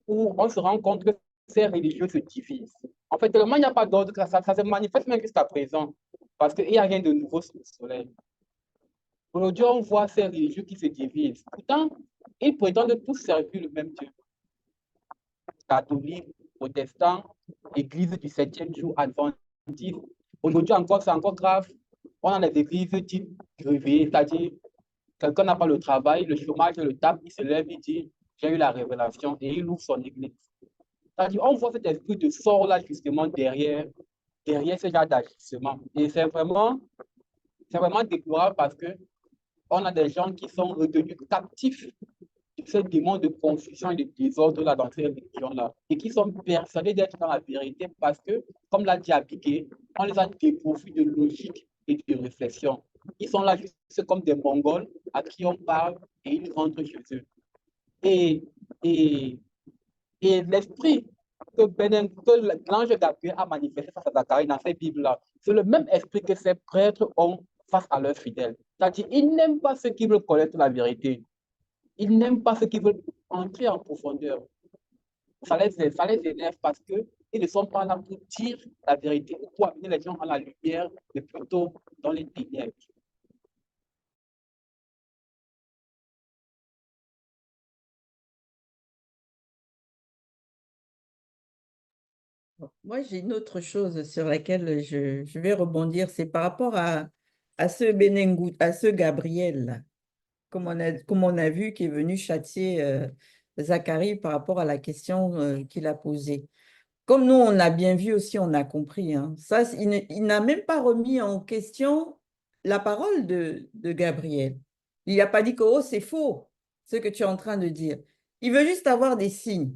où on se rend compte que ces religieux se divisent. En fait, tellement il n'y a pas d'ordre, ça se manifeste même jusqu'à présent, parce qu'il n'y a rien de nouveau sous le soleil. Aujourd'hui, on voit ces religieux qui se divisent. Pourtant, ils prétendent tous servir le même Dieu. Catholiques, protestants, église du 7e jour adventiste. Aujourd'hui encore, c'est encore grave. On a des églises dites grevées, c'est-à-dire quelqu'un n'a pas le travail, le chômage le tape, il se lève, il dit, j'ai eu la révélation et il ouvre son église. C'est-à-dire, on voit cet esprit de sort-là justement derrière ce genre d'agissement. Et c'est vraiment déplorable parce que on a des gens qui sont retenus captifs de ce démon de confusion et de désordre-là dans ces religions-là et qui sont persuadés d'être dans la vérité parce que, comme l'a dit Abigail, on les a dépourvus de logique et de réflexion. Ils sont là juste comme des Mongols à qui on parle et ils rentrent chez eux. Et, et, et l'esprit que l'ange Gabriel a manifesté face à Zacharie dans ces Bibles-là, c'est le même esprit que ces prêtres ont face à leurs fidèles. C'est-à-dire, ils n'aiment pas ceux qui veulent connaître la vérité. Ils n'aiment pas ceux qui veulent entrer en profondeur. Ça les énerve parce qu'ils ne sont pas là pour dire la vérité ou pour amener les gens à la lumière, mais plutôt dans les ténèbres. Moi, j'ai une autre chose sur laquelle je vais rebondir, c'est par rapport à ce Benengou, à ce Gabriel, là, comme on a vu, qui est venu châtier Zacharie par rapport à la question qu'il a posée. Comme nous, on a bien vu aussi, on a compris, hein, ça, il n'a même pas remis en question la parole de Gabriel. Il n'a pas dit que oh, c'est faux, ce que tu es en train de dire. Il veut juste avoir des signes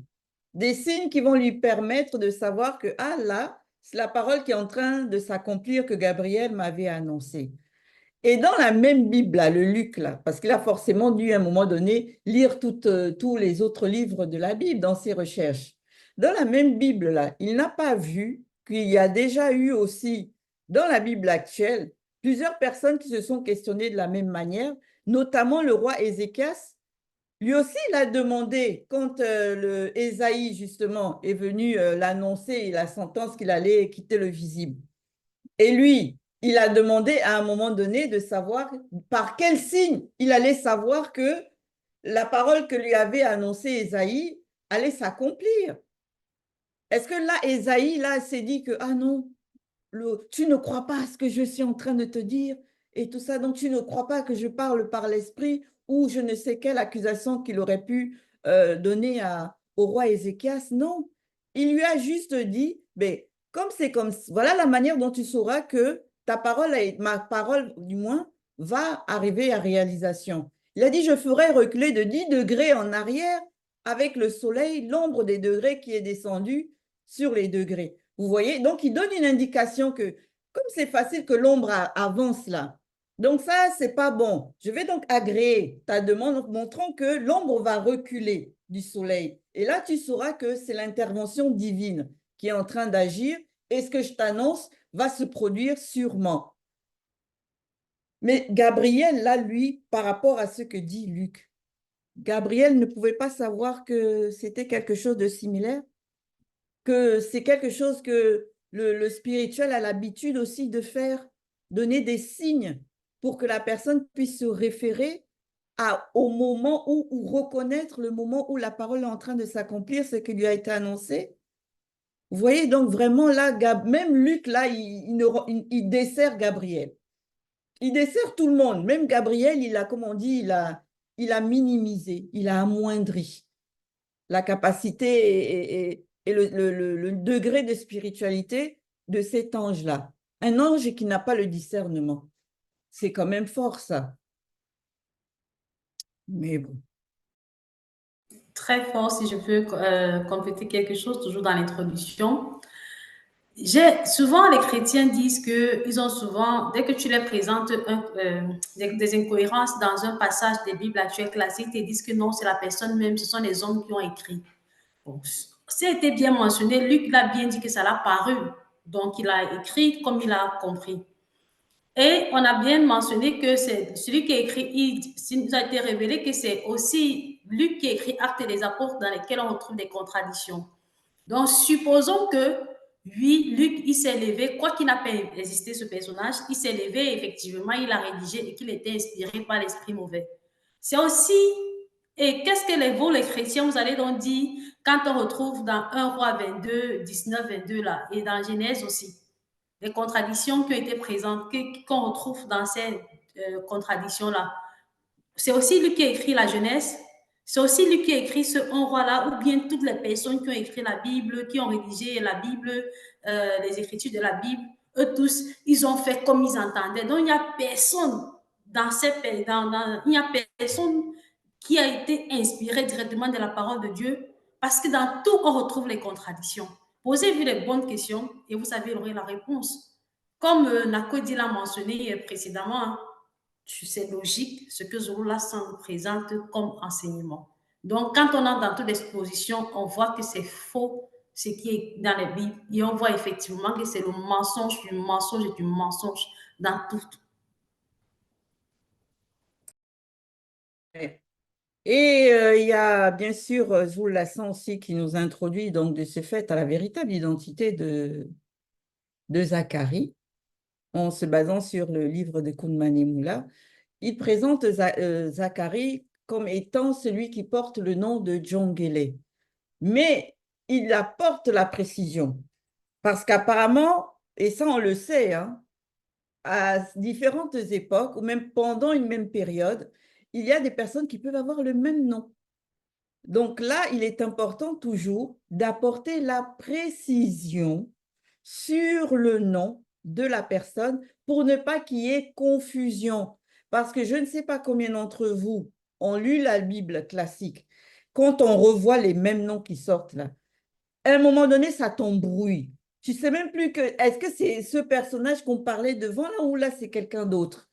qui vont lui permettre de savoir que, ah là, c'est la parole qui est en train de s'accomplir que Gabriel m'avait annoncée. Et dans la même Bible, là, le Luc, là, parce qu'il a forcément dû à un moment donné lire tous les autres livres de la Bible dans ses recherches. Dans la même Bible, là, il n'a pas vu qu'il y a déjà eu aussi, dans la Bible actuelle, plusieurs personnes qui se sont questionnées de la même manière, notamment le roi Ézéchias. Lui aussi, il a demandé, quand le Ésaïe, justement, est venu l'annoncer, la sentence qu'il allait quitter le visible. Et lui, il a demandé à un moment donné de savoir par quel signe il allait savoir que la parole que lui avait annoncée Ésaïe allait s'accomplir. Est-ce que là, Ésaïe, là, s'est dit que, ah non, tu ne crois pas à ce que je suis en train de te dire et tout ça, donc tu ne crois pas que je parle par l'esprit ou je ne sais quelle accusation qu'il aurait pu donner au roi Ézéchias? Non, il lui a juste dit, mais comme c'est comme, voilà la manière dont tu sauras que ta parole, ma parole du moins, va arriver à réalisation. Il a dit, je ferai reculer de 10 degrés en arrière avec le soleil, l'ombre des degrés qui est descendue sur les degrés. Vous voyez? Donc, il donne une indication que, comme c'est facile que l'ombre avance là, donc ça, c'est pas bon. Je vais donc agréer ta demande, montrant que l'ombre va reculer du soleil. Et là, tu sauras que c'est l'intervention divine qui est en train d'agir et ce que je t'annonce va se produire sûrement. Mais Gabriel, là, lui, par rapport à ce que dit Luc, Gabriel ne pouvait pas savoir que c'était quelque chose de similaire, que c'est quelque chose que le spirituel a l'habitude aussi de faire, donner des signes pour que la personne puisse se référer au moment ou reconnaître le moment où la parole est en train de s'accomplir, ce qui lui a été annoncé. Vous voyez, donc vraiment là, même Luc, là, il dessert Gabriel. Il dessert tout le monde. Même Gabriel, il a, comme on dit, il a minimisé, il a amoindri la capacité et le degré de spiritualité de cet ange-là. Un ange qui n'a pas le discernement. C'est quand même fort, ça. Mais bon. Très fort, si je peux compléter quelque chose, toujours dans l'introduction. Souvent, les chrétiens disent qu'ils ont souvent, dès que tu leur présentes des incohérences dans un passage des Bibles actuelles classiques, ils te disent que non, c'est la personne même, ce sont les hommes qui ont écrit. Bon, c'était bien mentionné, Luc l'a bien dit que ça l'a paru. Donc, il a écrit comme il a compris. Et on a bien mentionné que c'est celui qui a écrit, il nous a été révélé que c'est aussi Luc qui a écrit Actes des Apôtres dans lesquels on retrouve des contradictions. Donc, supposons que, oui, Luc, il s'est levé, quoi qu'il n'a pas existé ce personnage, il s'est levé, effectivement, il a rédigé et qu'il était inspiré par l'esprit mauvais. C'est aussi, et qu'est-ce que vous, les chrétiens, vous allez donc dire quand on retrouve dans 1 Roi 22, 19, 22, là, et dans Genèse aussi, les contradictions qui ont été présentes, qu'on retrouve dans ces contradictions-là. C'est aussi lui qui a écrit la Genèse, c'est aussi lui qui a écrit ce un roi-là, ou bien toutes les personnes qui ont écrit la Bible, qui ont rédigé la Bible, les écritures de la Bible, eux tous, ils ont fait comme ils entendaient. Donc, il n'y a personne il n'y a personne qui a été inspiré directement de la parole de Dieu, parce que dans tout, on retrouve les contradictions. Posez-vous les bonnes questions et vous savez, vous aurez la réponse. Comme Nakodi l'a mentionné précédemment, hein, c'est logique ce que Zoroula nous présente comme enseignement. Donc, quand on entre dans toute exposition, on voit que c'est faux ce qui est dans les Bibles et on voit effectivement que c'est le mensonge du mensonge et du mensonge dans tout. Et il y a bien sûr Zoul Lassan aussi qui nous introduit donc de ce fait à la véritable identité de Zacharie, en se basant sur le livre de Kunmane Moula. Il présente Zacharie comme étant celui qui porte le nom de Djongele. Mais il apporte la précision, parce qu'apparemment, et ça on le sait, hein, à différentes époques, ou même pendant une même période, il y a des personnes qui peuvent avoir le même nom. Donc là, il est important toujours d'apporter la précision sur le nom de la personne pour ne pas qu'il y ait confusion. Parce que je ne sais pas combien d'entre vous ont lu la Bible classique. Quand on revoit les mêmes noms qui sortent là, à un moment donné, ça t'embrouille. Tu ne sais même plus que, est-ce que c'est ce personnage qu'on parlait devant là ou là, c'est quelqu'un d'autre?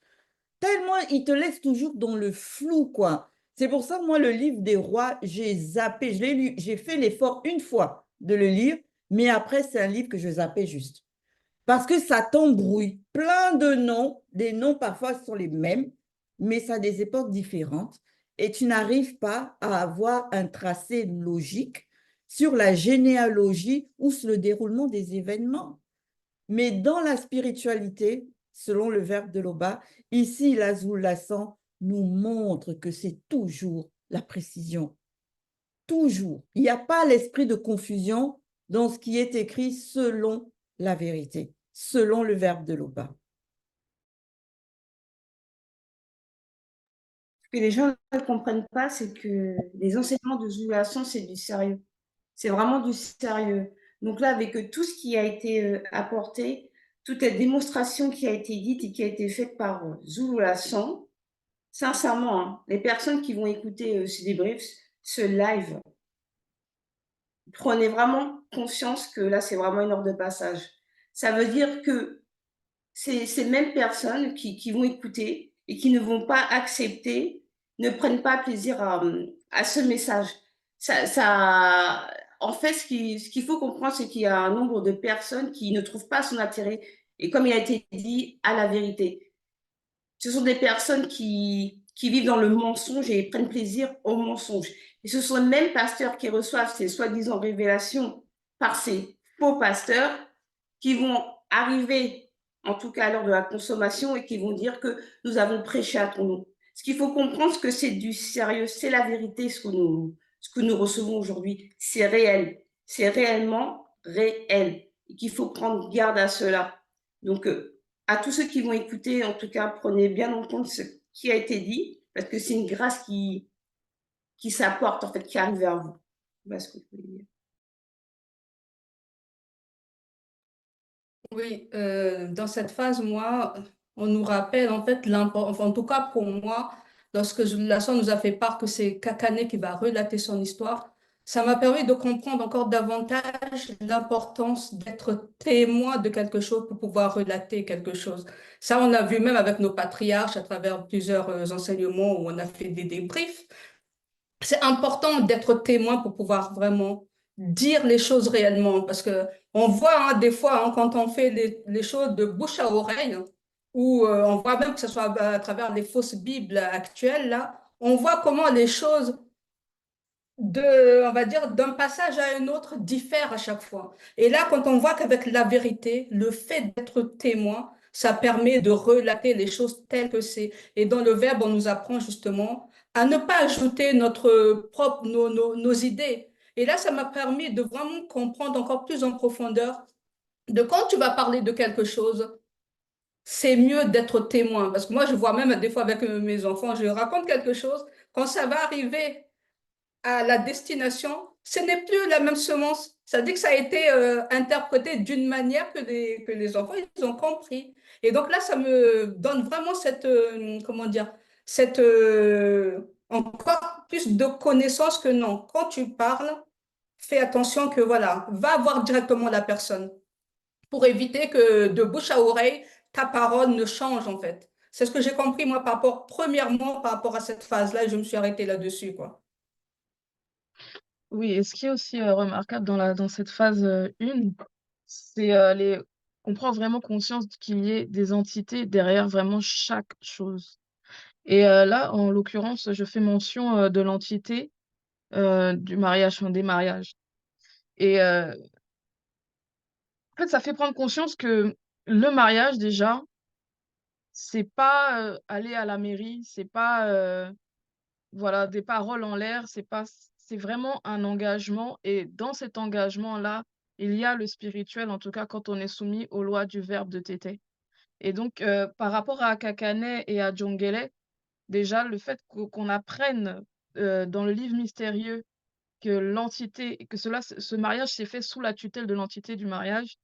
Tellement, il te laisse toujours dans le flou, quoi. C'est pour ça, moi, le livre des rois, j'ai zappé, je l'ai lu, j'ai fait l'effort une fois de le lire, mais après, c'est un livre que je zappais juste. Parce que ça t'embrouille. Plein de noms, des noms parfois sont les mêmes, mais ça a des époques différentes. Et tu n'arrives pas à avoir un tracé logique sur la généalogie ou sur le déroulement des événements. Mais dans la spiritualité, selon le verbe de Loba, ici, l'Azul Lassan nous montre que c'est toujours la précision. Toujours. Il n'y a pas l'esprit de confusion dans ce qui est écrit selon la vérité, selon le verbe de Loba. Ce que les gens ne comprennent pas, c'est que les enseignements de Zulu Lassan, c'est du sérieux. C'est vraiment du sérieux. Donc là, avec tout ce qui a été apporté, toute la démonstration qui a été dite et qui a été faite par Zulu Lassan, sincèrement, hein, les personnes qui vont écouter ce débrief, ce live, prenez vraiment conscience que là, c'est vraiment une heure de passage. Ça veut dire que ces mêmes personnes qui vont écouter et qui ne vont pas accepter, ne prennent pas plaisir à ce message. En fait, ce qu'il faut comprendre, c'est qu'il y a un nombre de personnes qui ne trouvent pas son intérêt, et comme il a été dit, à la vérité. Ce sont des personnes qui vivent dans le mensonge et prennent plaisir au mensonge. Et ce sont les mêmes pasteurs qui reçoivent ces soi-disant révélations par ces faux pasteurs qui vont arriver, en tout cas à l'heure de la consommation, et qui vont dire que nous avons prêché à ton nom. Ce qu'il faut comprendre, c'est que c'est du sérieux, c'est la vérité, ce que nous recevons aujourd'hui. C'est réel, c'est réellement réel, et qu'il faut prendre garde à cela. Donc, à tous ceux qui vont écouter, en tout cas, prenez bien en compte ce qui a été dit, parce que c'est une grâce qui s'apporte, en fait, qui arrive vers vous. Voilà ce que je voulais dire. Oui, dans cette phase, moi, on nous rappelle en fait enfin, en tout cas pour moi, lorsque Lasson nous a fait part que c'est Kakane qui va relater son histoire, ça m'a permis de comprendre encore davantage l'importance d'être témoin de quelque chose pour pouvoir relater quelque chose. Ça, on a vu même avec nos patriarches à travers plusieurs enseignements où on a fait des débriefs. C'est important d'être témoin pour pouvoir vraiment dire les choses réellement parce que on voit des fois quand on fait les choses de bouche à oreille ou on voit même que ce soit à travers les fausses Bibles actuelles là, on voit comment les choses on va dire, d'un passage à un autre diffère à chaque fois. Et là, quand on voit qu'avec la vérité, le fait d'être témoin, ça permet de relater les choses telles que c'est. Et dans le Verbe, on nous apprend justement à ne pas ajouter nos idées. Et là, ça m'a permis de vraiment comprendre encore plus en profondeur de quand tu vas parler de quelque chose, c'est mieux d'être témoin. Parce que moi, je vois même des fois avec mes enfants, je raconte quelque chose, quand ça va arriver à la destination, ce n'est plus la même semence. Ça dit que ça a été interprété d'une manière que les enfants ils ont compris. Et donc là, ça me donne vraiment cette, comment dire, cette, encore plus de connaissances que non. Quand tu parles, fais attention que voilà, va voir directement la personne pour éviter que de bouche à oreille, ta parole ne change en fait. C'est ce que j'ai compris moi premièrement par rapport à cette phase-là, et je me suis arrêtée là-dessus, quoi. Oui, et ce qui est aussi remarquable dans cette phase 1, c'est on prend vraiment conscience qu'il y ait des entités derrière vraiment chaque chose. Et là, en l'occurrence, je fais mention de l'entité du mariage, enfin, des mariages. Et en fait, ça fait prendre conscience que le mariage, déjà, c'est pas aller à la mairie, c'est pas voilà, des paroles en l'air, c'est vraiment un engagement. Et dans cet engagement-là, il y a le spirituel, en tout cas quand on est soumis aux lois du verbe de Tété. Et donc, par rapport à Kakane et à Djongele, déjà, le fait qu'on apprenne dans le livre mystérieux que ce mariage s'est fait sous la tutelle de l'entité du mariage,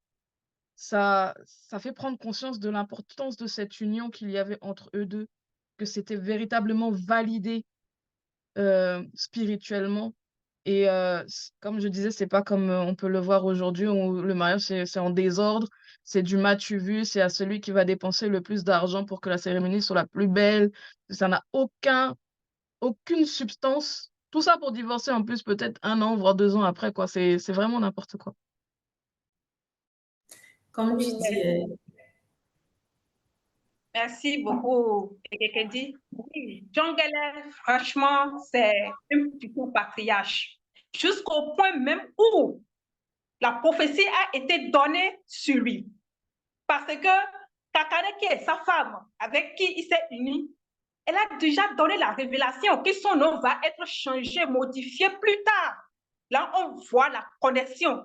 ça fait prendre conscience de l'importance de cette union qu'il y avait entre eux deux, que c'était véritablement validé spirituellement. Et comme je disais, c'est pas comme on peut le voir aujourd'hui où le mariage c'est en désordre, c'est du m'as-tu vu, c'est à celui qui va dépenser le plus d'argent pour que la cérémonie soit la plus belle. Ça n'a aucune substance. Tout ça pour divorcer en plus peut-être 1 an, voire 2 ans après, quoi. C'est vraiment n'importe quoi. Comme tu dis, Merci beaucoup, Kekedi. Oui, John Geller, franchement, c'est un futur patriarche. Jusqu'au point même où la prophétie a été donnée sur lui. Parce que Kakane, qui est sa femme, avec qui il s'est uni, elle a déjà donné la révélation que son nom va être changé, modifié plus tard. Là, on voit la connexion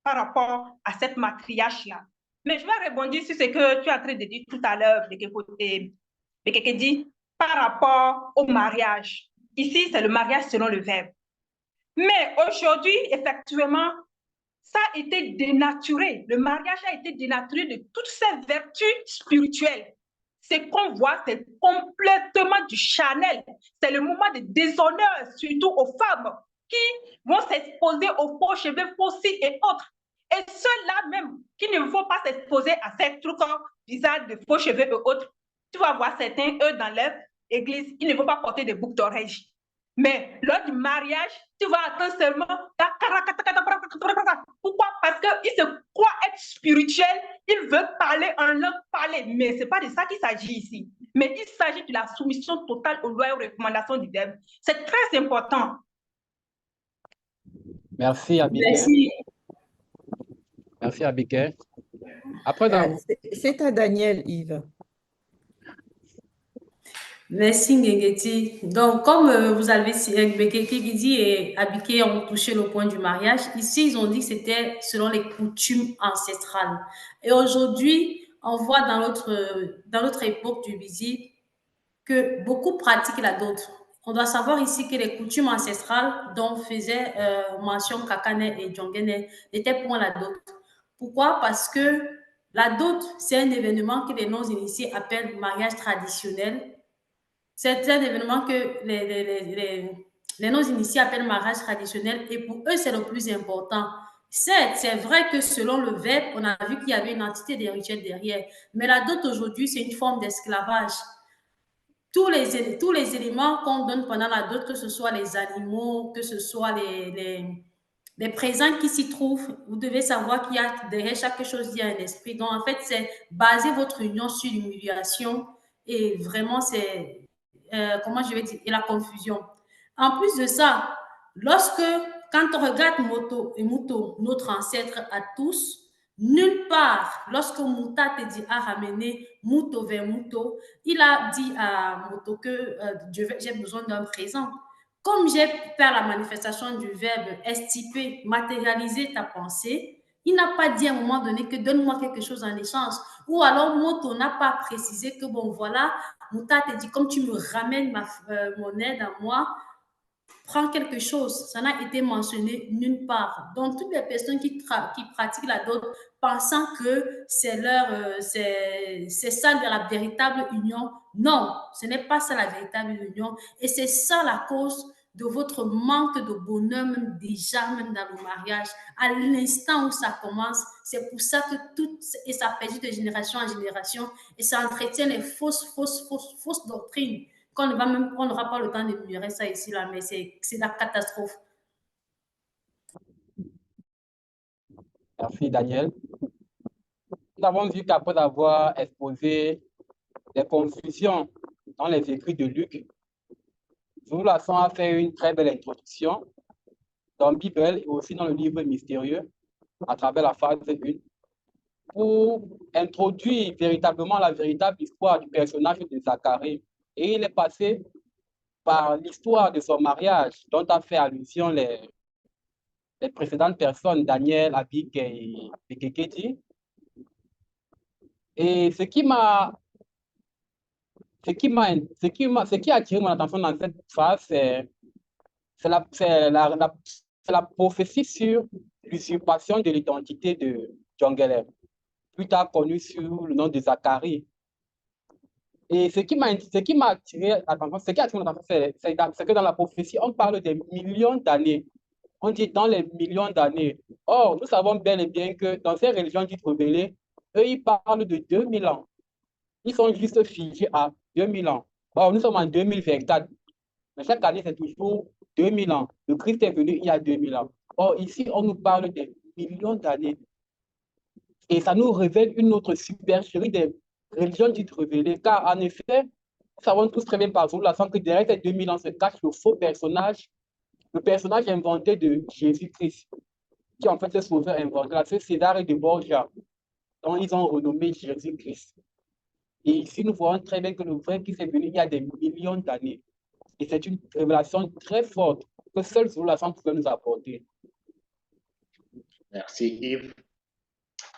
par rapport à cette matriarche-là. Mais je vais rebondir sur ce que tu as en train de dire tout à l'heure, Bekekedi, par rapport au mariage. Ici, c'est le mariage selon le verbe. Mais aujourd'hui, effectivement, ça a été dénaturé. Le mariage a été dénaturé de toutes ses vertus spirituelles. Ce qu'on voit, c'est complètement du charnel. C'est le moment de déshonneur, surtout aux femmes qui vont s'exposer aux faux cheveux, faux cils et autres. Et ceux-là même qui ne vont pas s'exposer à ces trucs bizarres de faux cheveux et autres, tu vas voir certains, eux, dans leur église, ils ne vont pas porter des boucles d'oreilles. Mais lors du mariage, tu vas attendre seulement. Pourquoi? Parce qu'ils se croient être spirituels, ils veulent parler en langue parlée. Mais ce n'est pas de ça qu'il s'agit ici. Mais il s'agit de la soumission totale aux lois et aux recommandations du verbe. C'est très important. Merci, Abigail. merci. Merci, Abigail. Après, C'est à Daniel, Yves. Merci, Ngengeti. Donc, comme vous avez dit et Abike ont touché le point du mariage, ici, ils ont dit que c'était selon les coutumes ancestrales. Et aujourd'hui, on voit dans notre époque du Bizi que beaucoup pratiquent la dot. On doit savoir ici que les coutumes ancestrales dont faisait mention Kakane et Djongene étaient pour la dot. Pourquoi? Parce que la dot, c'est un événement que les non-initiés appellent mariage traditionnel. C'est un événement que les non-initiés appellent mariage traditionnel et pour eux, c'est le plus important. Certes, c'est vrai que selon le verbe, on a vu qu'il y avait une entité des rituels derrière, mais la dot aujourd'hui, c'est une forme d'esclavage. Tous les éléments qu'on donne pendant la dot, que ce soit les animaux, que ce soit les présents qui s'y trouvent, vous devez savoir qu'il y a derrière chaque chose, il y a un esprit. Donc, en fait, c'est baser votre union sur l'humiliation et vraiment, c'est, comment je vais dire, et la confusion. En plus de ça, quand on regarde Moto et Muto, notre ancêtre à tous, nulle part, lorsque Muta te dit à ramener Muto vers Muto, il a dit à Moto que j'ai besoin d'un présent. Comme j'ai fait la manifestation du verbe estiper, matérialiser ta pensée, il n'a pas dit à un moment donné que donne-moi quelque chose en échange. Ou alors Moto n'a pas précisé que bon voilà, Muta te dit comme tu me ramènes mon aide à moi, prends quelque chose. Ça n'a été mentionné nulle part. Donc, toutes les personnes qui pratiquent la dot pensant que c'est ça la véritable union. Non, ce n'est pas ça la véritable union. Et c'est ça la cause de votre manque de bonheur, même déjà, même dans le mariage. À l'instant où ça commence, c'est pour ça que et ça perdure de génération en génération et ça entretient les fausses doctrines qu'on n'aura pas le temps de mesurer ça ici, là, mais c'est la catastrophe. Merci, Daniel. Nous avons vu qu'après avoir exposé les confusions dans les écrits de Luc, Zulu-Lasson a fait une très belle introduction dans la Bible et aussi dans le livre mystérieux à travers la phase 1 pour introduire véritablement la véritable histoire du personnage de Zacharie. Et il est passé par l'histoire de son mariage dont a fait allusion les précédentes personnes, Daniel, Abik et Keketi. Et ce qui a attiré mon attention dans cette phase, c'est la prophétie sur l'usurpation de l'identité de Djongelem, plus tard connu sous le nom de Zacharie. Et ce qui m'a attiré l'attention, c'est que dans la prophétie, on parle des millions d'années. On dit dans les millions d'années. Or, nous savons bel et bien que dans ces religions dites révélées, eux, ils parlent de 2000 ans. Ils sont juste figés à 2000 ans. Or, nous sommes en 2024. Mais chaque année, c'est toujours 2000 ans. Le Christ est venu il y a 2000 ans. Or, ici, on nous parle des millions d'années. Et ça nous révèle une autre supercherie des religions dites révélées. Car, en effet, nous savons tous très bien par Zulu-Lasson que derrière ces 2000 ans se cache le faux personnage, le personnage inventé de Jésus-Christ, qui en fait est sauveur inventé. C'est César de Borgia, dont ils ont renommé Jésus-Christ. Et ici, nous voyons très bien que le vrai Christ est venu il y a des millions d'années. Et c'est une révélation très forte que seul Zulu-Lasson pouvait nous apporter. Merci Yves.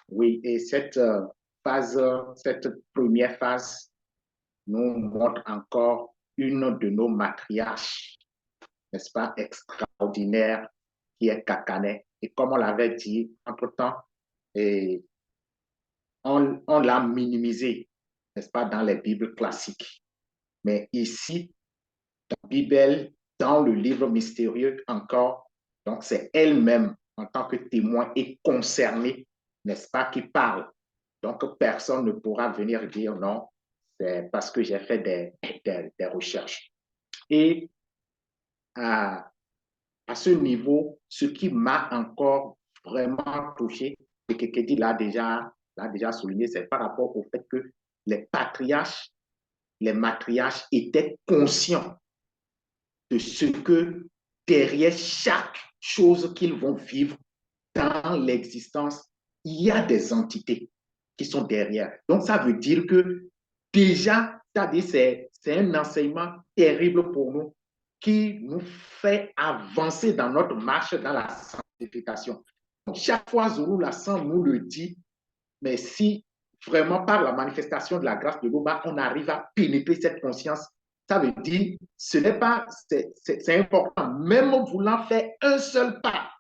Oui, et cette première phase nous montre encore une de nos matriarches, n'est-ce pas, extraordinaire, qui est Kakane. Et comme on l'avait dit, entre-temps, on l'a minimisé, n'est-ce pas, dans les Bibles classiques. Mais ici, dans la Bible, dans le livre mystérieux encore, donc c'est elle-même, en tant que témoin et concernée, n'est-ce pas, qui parle. Donc, personne ne pourra venir dire non, c'est parce que j'ai fait des recherches. Et à ce niveau, ce qui m'a encore vraiment touché, et que Kekedi l'a déjà souligné, c'est par rapport au fait que les matriarches étaient conscients de ce que derrière chaque chose qu'ils vont vivre dans l'existence, il y a des entités qui sont derrière. Donc, ça veut dire que déjà, c'est un enseignement terrible pour nous qui nous fait avancer dans notre marche dans la sanctification. Donc, chaque fois, Zulu-Lasson nous le dit, mais si vraiment par la manifestation de la grâce de l'Oba, on arrive à pénétrer cette conscience, ça veut dire, ce n'est pas, c'est important, même en voulant faire un seul pas,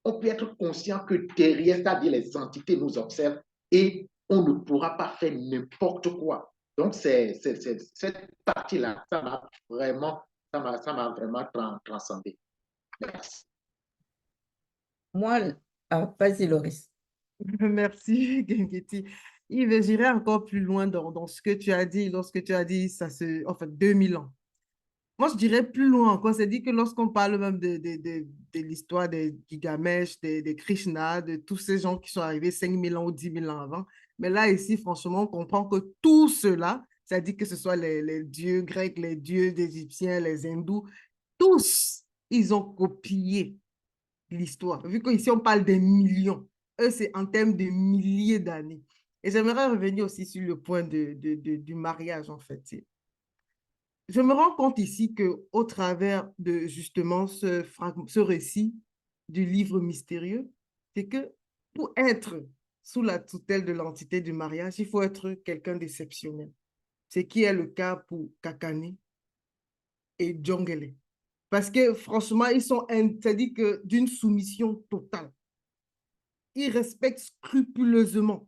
on peut être conscient que derrière, c'est-à-dire les entités nous observent et on ne pourra pas faire n'importe quoi. Donc, cette partie-là, ça ça m'a vraiment transcendé. Merci. Moi, vas-y, Loris. Merci, Gengeti. Yves, j'irai encore plus loin dans ce que tu as dit, lorsque tu as dit, en fait, 2000 ans. Moi, je dirais plus loin encore. C'est dit que lorsqu'on parle même de l'histoire des Gilgamesh, des Krishna, de tous ces gens qui sont arrivés 5000 ans ou 10 000 ans avant. Mais là, ici, franchement, on comprend que tout cela, ça dit que ce soit les dieux grecs, les dieux égyptiens, les hindous, tous, ils ont copié l'histoire. Vu qu'ici, on parle des millions. Eux, c'est en termes de milliers d'années. Et j'aimerais revenir aussi sur le point du mariage, en fait. Je me rends compte ici qu'au travers de justement ce récit du livre mystérieux, c'est que pour être sous la tutelle de l'entité du mariage, il faut être quelqu'un d'exceptionnel. Ce qui est le cas pour Kakane et Djongele. Parce que franchement, ils sont, c'est-à-dire que d'une soumission totale. Ils respectent scrupuleusement.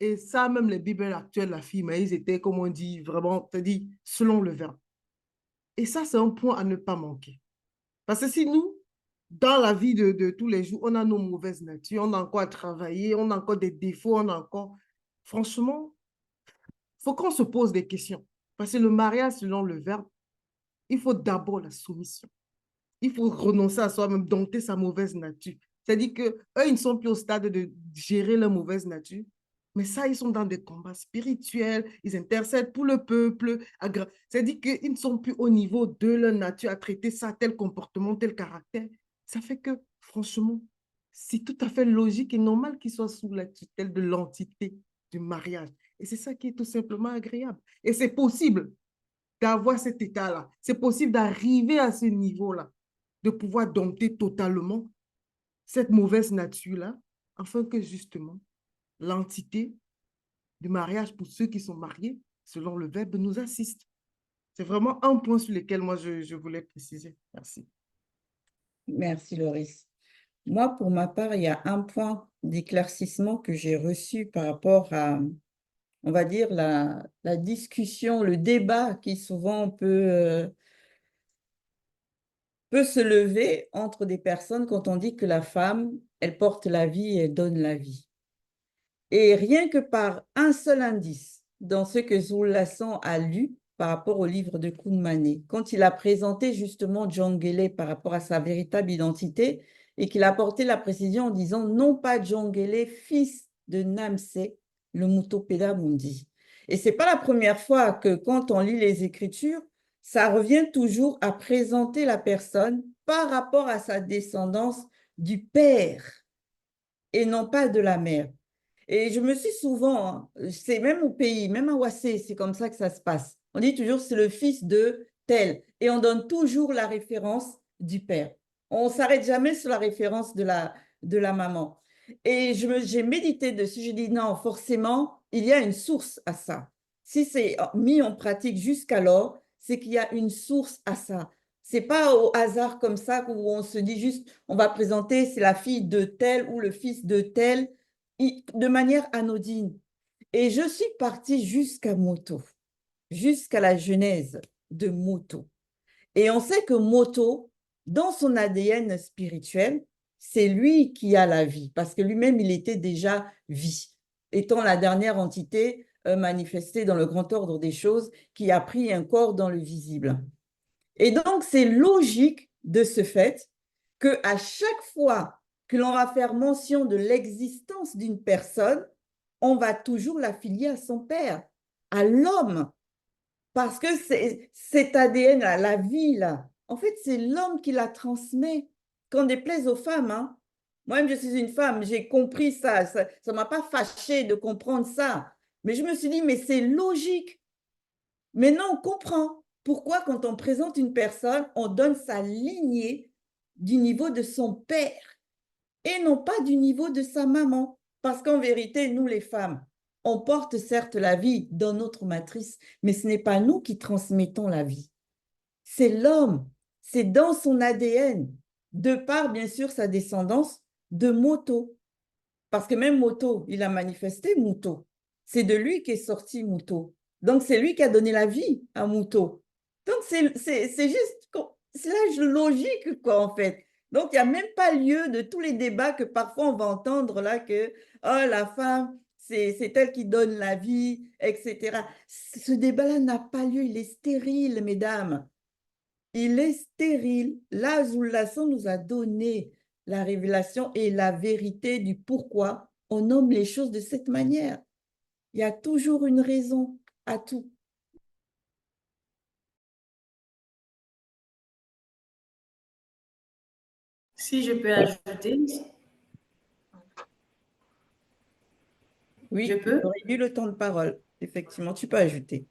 Et ça, même les Bibles actuelles l'affirment, mais ils étaient, comme on dit, vraiment, c'est-à-dire selon le verbe. Et ça, c'est un point à ne pas manquer. Parce que si nous, dans la vie de tous les jours, on a nos mauvaises natures, on a encore à travailler, on a encore des défauts, on a encore... Franchement, il faut qu'on se pose des questions. Parce que le mariage, selon le verbe, il faut d'abord la soumission. Il faut renoncer à soi-même, dompter sa mauvaise nature. C'est-à-dire qu'eux, ils ne sont plus au stade de gérer leur mauvaise nature. Mais ça, ils sont dans des combats spirituels, ils intercèdent pour le peuple. C'est-à-dire qu'ils ne sont plus au niveau de leur nature à traiter ça, tel comportement, tel caractère. Ça fait que, franchement, c'est tout à fait logique et normal qu'ils soient sous la tutelle de l'entité du mariage. Et c'est ça qui est tout simplement agréable. Et c'est possible d'avoir cet état-là. C'est possible d'arriver à ce niveau-là, de pouvoir dompter totalement cette mauvaise nature-là, afin que justement, l'entité du mariage pour ceux qui sont mariés, selon le verbe, nous assiste. C'est vraiment un point sur lequel moi, je voulais préciser. Merci. Merci, Loris. Moi, pour ma part, il y a un point d'éclaircissement que j'ai reçu par rapport à, on va dire, la discussion, le débat qui souvent peut se lever entre des personnes quand on dit que la femme, elle porte la vie et elle donne la vie. Et rien que par un seul indice dans ce que Zulasan a lu par rapport au livre de Kunmane, quand il a présenté justement Djongele par rapport à sa véritable identité et qu'il a apporté la précision en disant non pas Djongele, fils de Namsé, le Mutopeda Mundi. Et ce n'est pas la première fois que quand on lit les Écritures, ça revient toujours à présenter la personne par rapport à sa descendance du père et non pas de la mère. Et je me suis souvent, c'est même au pays, même à Ouassé, c'est comme ça que ça se passe. On dit toujours c'est le fils de tel et on donne toujours la référence du père. On ne s'arrête jamais sur la référence de la maman. Et j'ai médité dessus, j'ai dit non, forcément, il y a une source à ça. Si c'est mis en pratique jusqu'alors, c'est qu'il y a une source à ça. Ce n'est pas au hasard comme ça où on se dit juste, on va présenter, c'est la fille de tel ou le fils de tel, de manière anodine. Et je suis partie jusqu'à Moto, jusqu'à la genèse de Moto. Et on sait que Moto, dans son ADN spirituel, c'est lui qui a la vie, parce que lui-même, il était déjà vie, étant la dernière entité manifestée dans le grand ordre des choses qui a pris un corps dans le visible. Et donc, c'est logique de ce fait qu'à chaque fois que l'on va faire mention de l'existence d'une personne, on va toujours l'affilier à son père, à l'homme. Parce que cet ADN-là, la vie-là, en fait, c'est l'homme qui la transmet. Qu'en déplaise aux femmes, hein. Moi-même, je suis une femme, j'ai compris ça. Ça ne m'a pas fâché de comprendre ça. Mais je me suis dit, mais c'est logique. Maintenant, on comprend pourquoi, quand on présente une personne, on donne sa lignée du niveau de son père et non pas du niveau de sa maman. Parce qu'en vérité, nous, les femmes, on porte certes la vie dans notre matrice, mais ce n'est pas nous qui transmettons la vie. C'est l'homme, c'est dans son ADN, de par, bien sûr, sa descendance de Moto. Parce que même Moto, il a manifesté Muto. C'est de lui qu'est sorti Muto. Donc, c'est lui qui a donné la vie à Muto. Donc, c'est juste, c'est l'âge logique, quoi, en fait. Donc, il n'y a même pas lieu de tous les débats que parfois on va entendre là, que oh, la femme, c'est elle qui donne la vie, etc. Ce débat-là n'a pas lieu, il est stérile, mesdames. Il est stérile. Là, Zulason nous a donné la révélation et la vérité du pourquoi on nomme les choses de cette manière. Il y a toujours une raison à tout. Si je peux ajouter, Oui, je peux? tu aurais eu le temps de parole. Effectivement, tu peux ajouter.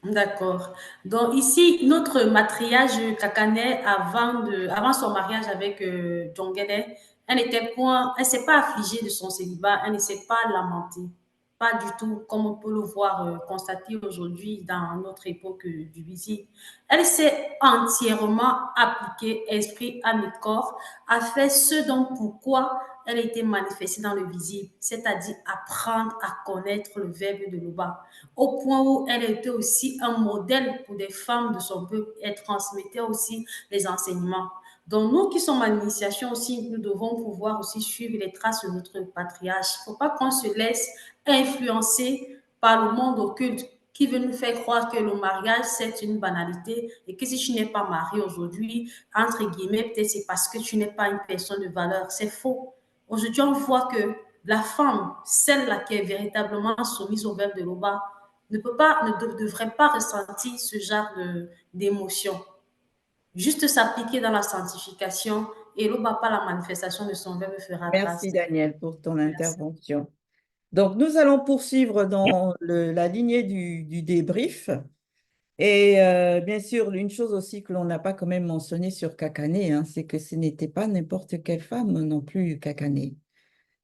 D'accord. Donc ici, notre matriarche Kakane, avant son mariage avec Djongele, elle n'était point, elle s'est pas affligée de son célibat, elle ne s'est pas lamentée. Pas du tout, comme on peut le voir constater aujourd'hui dans notre époque du visir. Elle s'est entièrement appliquée, esprit, âme et corps, à faire ce dont pourquoi elle était manifestée dans le visir, c'est-à-dire apprendre à connaître le verbe de l'Oba, au point où elle était aussi un modèle pour des femmes de son peuple. Elle transmettait aussi les enseignements. Donc, nous qui sommes à l'initiation aussi, nous devons pouvoir aussi suivre les traces de notre patriarche. Il ne faut pas qu'on se laisse influencer par le monde occulte qui veut nous faire croire que le mariage, c'est une banalité et que si tu n'es pas marié aujourd'hui, entre guillemets, peut-être c'est parce que tu n'es pas une personne de valeur. C'est faux. Aujourd'hui, on voit que la femme, celle-là qui est véritablement soumise au verbe de l'Oba, ne devrait pas ressentir ce genre d'émotion. Juste s'appliquer dans la sanctification et l'Oba, par la manifestation de son verbe, fera grâce. Merci, Daniel, pour ton Merci. intervention. Donc, nous allons poursuivre dans la lignée du débrief. Et bien sûr, une chose aussi que l'on n'a pas quand même mentionné sur Kakane, hein, c'est que ce n'était pas n'importe quelle femme non plus, Kakane.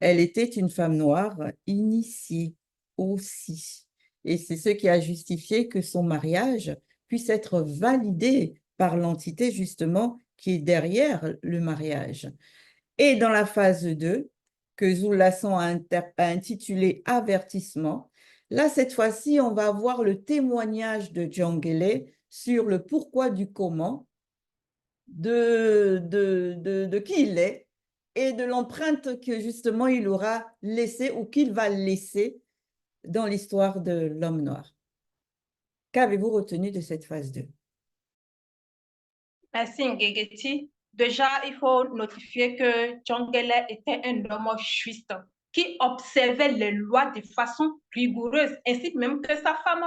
Elle était une femme noire initiée aussi. Et c'est ce qui a justifié que son mariage puisse être validé par l'entité justement qui est derrière le mariage. Et dans la phase 2, que Zulason a intitulé Avertissement, là, cette fois-ci, on va voir le témoignage de Djongele sur le pourquoi du comment, de qui il est et de l'empreinte que justement il aura laissée ou qu'il va laisser dans l'histoire de l'homme noir. Qu'avez-vous retenu de cette phase 2? Merci, Ngegeti. Déjà, il faut notifier que Djongele était un homme juste qui observait les lois de façon rigoureuse, ainsi même que sa femme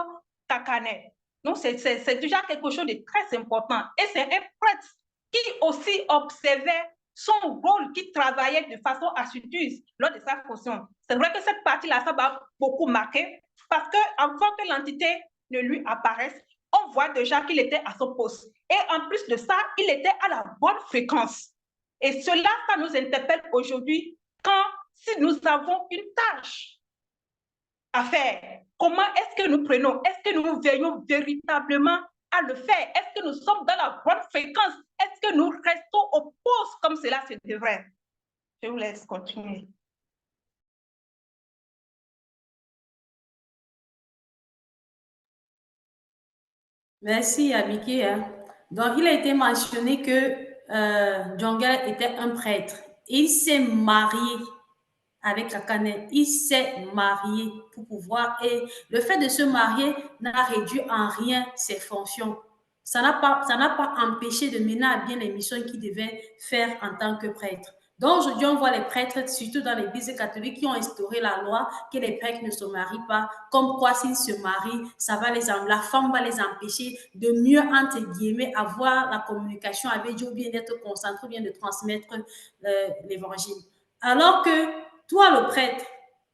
Kakane. Donc, c'est déjà quelque chose de très important. Et c'est un prêtre qui aussi observait son rôle, qui travaillait de façon assidue lors de sa fonction. C'est vrai que cette partie-là, ça va beaucoup marquer parce qu'avant que l'entité ne lui apparaisse, on voit déjà qu'il était à son poste. Et en plus de ça, il était à la bonne fréquence. Et cela, ça nous interpelle aujourd'hui quand, si nous avons une tâche à faire, comment est-ce que nous prenons? Est-ce que nous veillons véritablement à le faire? Est-ce que nous sommes dans la bonne fréquence? Est-ce que nous restons au poste comme cela se devrait? Je vous laisse continuer. Merci, Abiki. Donc, il a été mentionné que Djongele était un prêtre. Il s'est marié avec Kakane. Il s'est marié pour pouvoir... Et le fait de se marier n'a réduit en rien ses fonctions. Ça n'a pas empêché de mener à bien les missions qu'il devait faire en tant que prêtre. Donc, aujourd'hui, on voit les prêtres, surtout dans l'Église catholique, qui ont instauré la loi que les prêtres ne se marient pas. Comme quoi, s'ils se marient, la femme va les empêcher de mieux, entre guillemets, avoir la communication avec Dieu, ou bien d'être concentré, ou bien de transmettre l'évangile. Alors que toi, le prêtre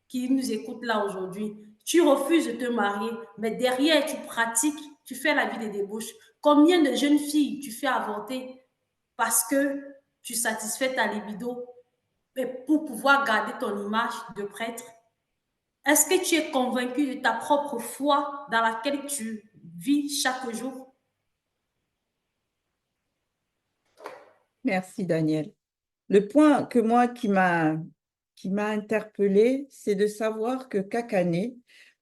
qui nous écoute là aujourd'hui, tu refuses de te marier, mais derrière, tu pratiques, tu fais la vie des débauches. Combien de jeunes filles tu fais avorter parce que tu satisfais ta libido, mais pour pouvoir garder ton image de prêtre? Est-ce que tu es convaincu de ta propre foi dans laquelle tu vis chaque jour? Merci, Daniel. Le point que moi qui m'a interpellée, c'est de savoir que Kakane,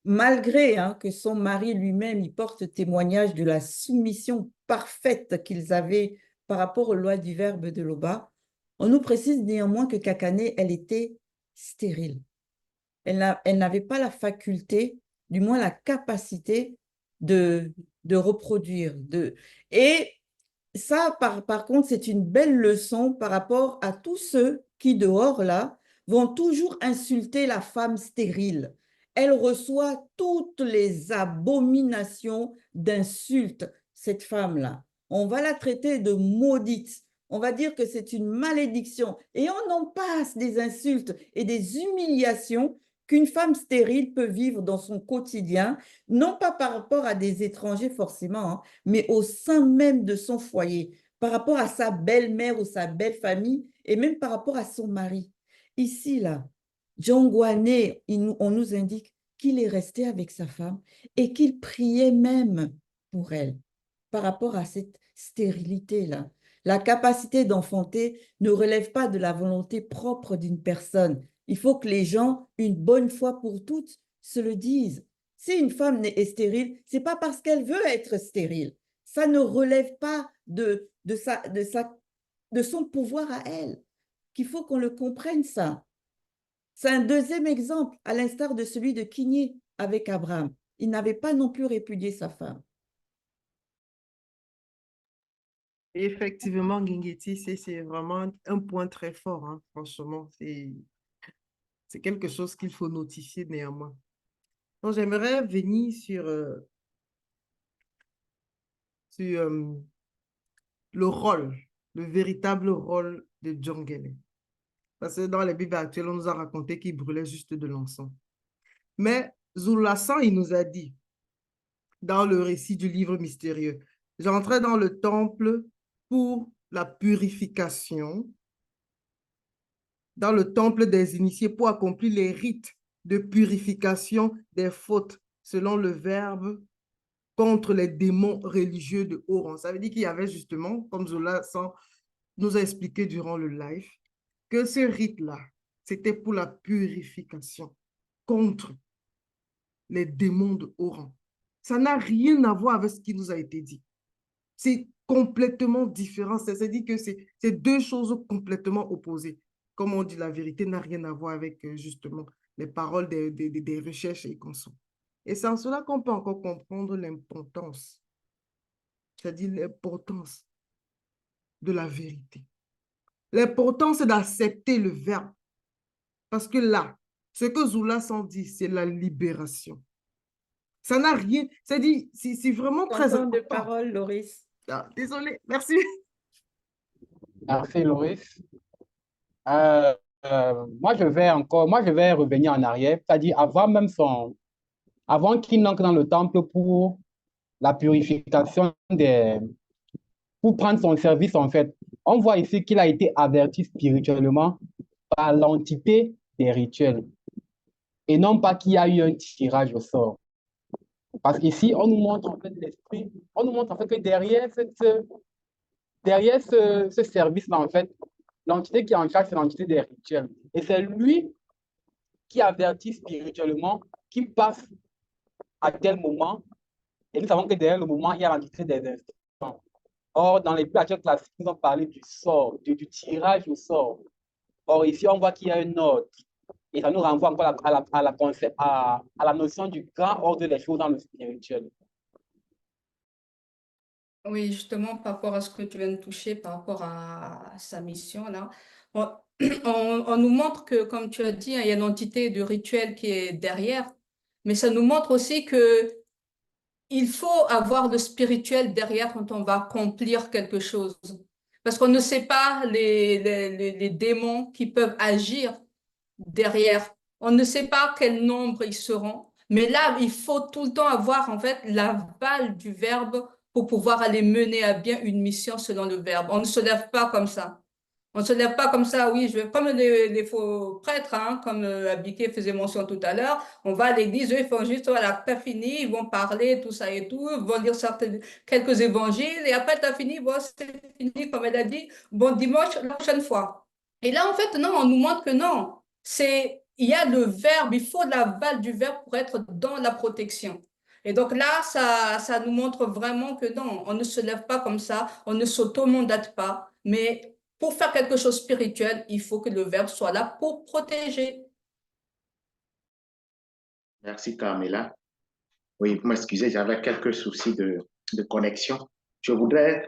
malgré que son mari lui-même, il porte témoignage de la soumission parfaite qu'ils avaient par rapport aux lois du verbe de Loba, on nous précise néanmoins que Kakane, elle était stérile. Elle n'avait pas la faculté, du moins la capacité de reproduire. Et ça, par contre, c'est une belle leçon par rapport à tous ceux qui, dehors, là, vont toujours insulter la femme stérile. Elle reçoit toutes les abominations d'insultes, cette femme-là. On va la traiter de maudite. On va dire que c'est une malédiction. Et on en passe des insultes et des humiliations qu'une femme stérile peut vivre dans son quotidien, non pas par rapport à des étrangers forcément, mais au sein même de son foyer, par rapport à sa belle-mère ou sa belle-famille, et même par rapport à son mari. Ici, là, John Guané, on nous indique qu'il est resté avec sa femme et qu'il priait même pour elle, par rapport à cette stérilité-là. La capacité d'enfanter ne relève pas de la volonté propre d'une personne. Il faut que les gens, une bonne fois pour toutes, se le disent. Si une femme est stérile, ce n'est pas parce qu'elle veut être stérile. Ça ne relève pas de son pouvoir à elle. Qu'il faut qu'on le comprenne, ça. C'est un deuxième exemple, à l'instar de celui de Kigné avec Abraham. Il n'avait pas non plus répudié sa femme. Et effectivement, Guinguetti, c'est vraiment un point très fort, hein, franchement. C'est quelque chose qu'il faut notifier néanmoins. Donc, j'aimerais venir sur le rôle, le véritable rôle de Djongele. Parce que dans les Bibles actuelles, on nous a raconté qu'il brûlait juste de l'encens. Mais Zoulasan, il nous a dit, dans le récit du livre mystérieux, j'entrais dans le temple pour la purification, dans le temple des initiés pour accomplir les rites de purification des fautes selon le verbe contre les démons religieux de haut rang. Ça veut dire qu'il y avait justement, comme Zola nous a expliqué durant le live, que ce rite-là, c'était pour la purification contre les démons de haut rang. Ça n'a rien à voir avec ce qui nous a été dit. C'est complètement différent. C'est-à-dire que c'est deux choses complètement opposées. Comme on dit, la vérité n'a rien à voir avec justement les paroles des recherches et conso. Et c'est en cela qu'on peut encore comprendre l'importance, c'est-à-dire l'importance de la vérité. L'importance d'accepter le verbe. Parce que là, ce que Zoula s'en dit, c'est la libération. Ça n'a rien, c'est-à-dire, c'est vraiment très important. De parole, Loris. Ah, désolé, merci. Merci, Loris. Moi, je vais revenir en arrière, c'est-à-dire avant qu'il n'entre dans le temple pour la purification pour prendre son service, en fait. On voit ici qu'il a été averti spirituellement par l'entité des rituels et non pas qu'il y a eu un tirage au sort. Parce qu'ici, on nous montre en fait l'esprit, on nous montre en fait que derrière ce service-là, en fait, l'entité qui est en charge, c'est l'entité des rituels. Et c'est lui qui avertit spirituellement qu'il passe à tel moment. Et nous savons que derrière le moment, il y a l'entité des instruments. Or, dans les plateaux classiques, nous avons parlé du sort, du tirage au sort. Or, ici, on voit qu'il y a un ordre. Et ça nous renvoie encore à la notion du grand ordre des choses dans le spirituel. Oui, justement, par rapport à ce que tu viens de toucher, par rapport à sa mission, là, on nous montre que, comme tu as dit, il y a une entité de rituel qui est derrière, mais ça nous montre aussi que il faut avoir le spirituel derrière quand on va accomplir quelque chose. Parce qu'on ne sait pas les démons qui peuvent agir derrière. On ne sait pas quel nombre ils seront. Mais là, il faut tout le temps avoir en fait l'aval du verbe pour pouvoir aller mener à bien une mission selon le verbe. On ne se lève pas comme ça. On ne se lève pas comme ça, oui, comme les faux prêtres, hein, comme Abiké faisait mention tout à l'heure. On va à l'église, eux, ils font juste, voilà, t'as fini, ils vont parler, tout ça et tout, ils vont lire quelques évangiles, et après, t'as fini, bon, c'est fini, comme elle a dit, bon dimanche, la prochaine fois. Et là, en fait, non, on nous montre que non, c'est il y a le verbe, il faut l'aval du verbe pour être dans la protection. Et donc là, ça nous montre vraiment que non, on ne se lève pas comme ça, on ne s'auto-mandate pas, mais pour faire quelque chose de spirituel, il faut que le verbe soit là pour protéger. Merci, Carmela. Oui, vous m'excusez, j'avais quelques soucis de connexion. Je voudrais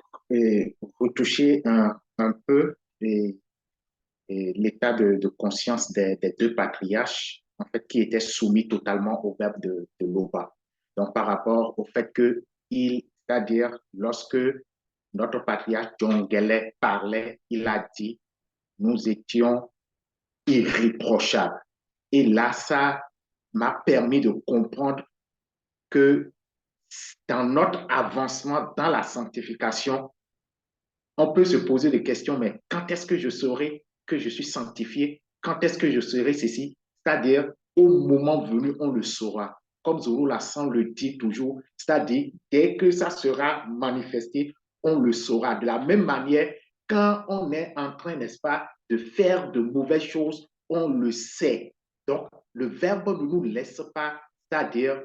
retoucher un peu l'état de conscience des deux patriarches, en fait, qui étaient soumis totalement au verbe de Loba. Donc, par rapport au fait que c'est-à-dire, lorsque notre patriarche John Gellet parlait, il a dit, nous étions irréprochables. Et là, ça m'a permis de comprendre que dans notre avancement dans la sanctification, on peut se poser des questions, mais quand est-ce que je saurai que je suis sanctifié? Quand est-ce que je serai ceci? C'est-à-dire, au moment venu, on le saura. Comme Zoro Lassan le dit toujours, c'est-à-dire, dès que ça sera manifesté, on le saura. De la même manière, quand on est en train, n'est-ce pas, de faire de mauvaises choses, on le sait. Donc, le Verbe ne nous laisse pas, c'est-à-dire,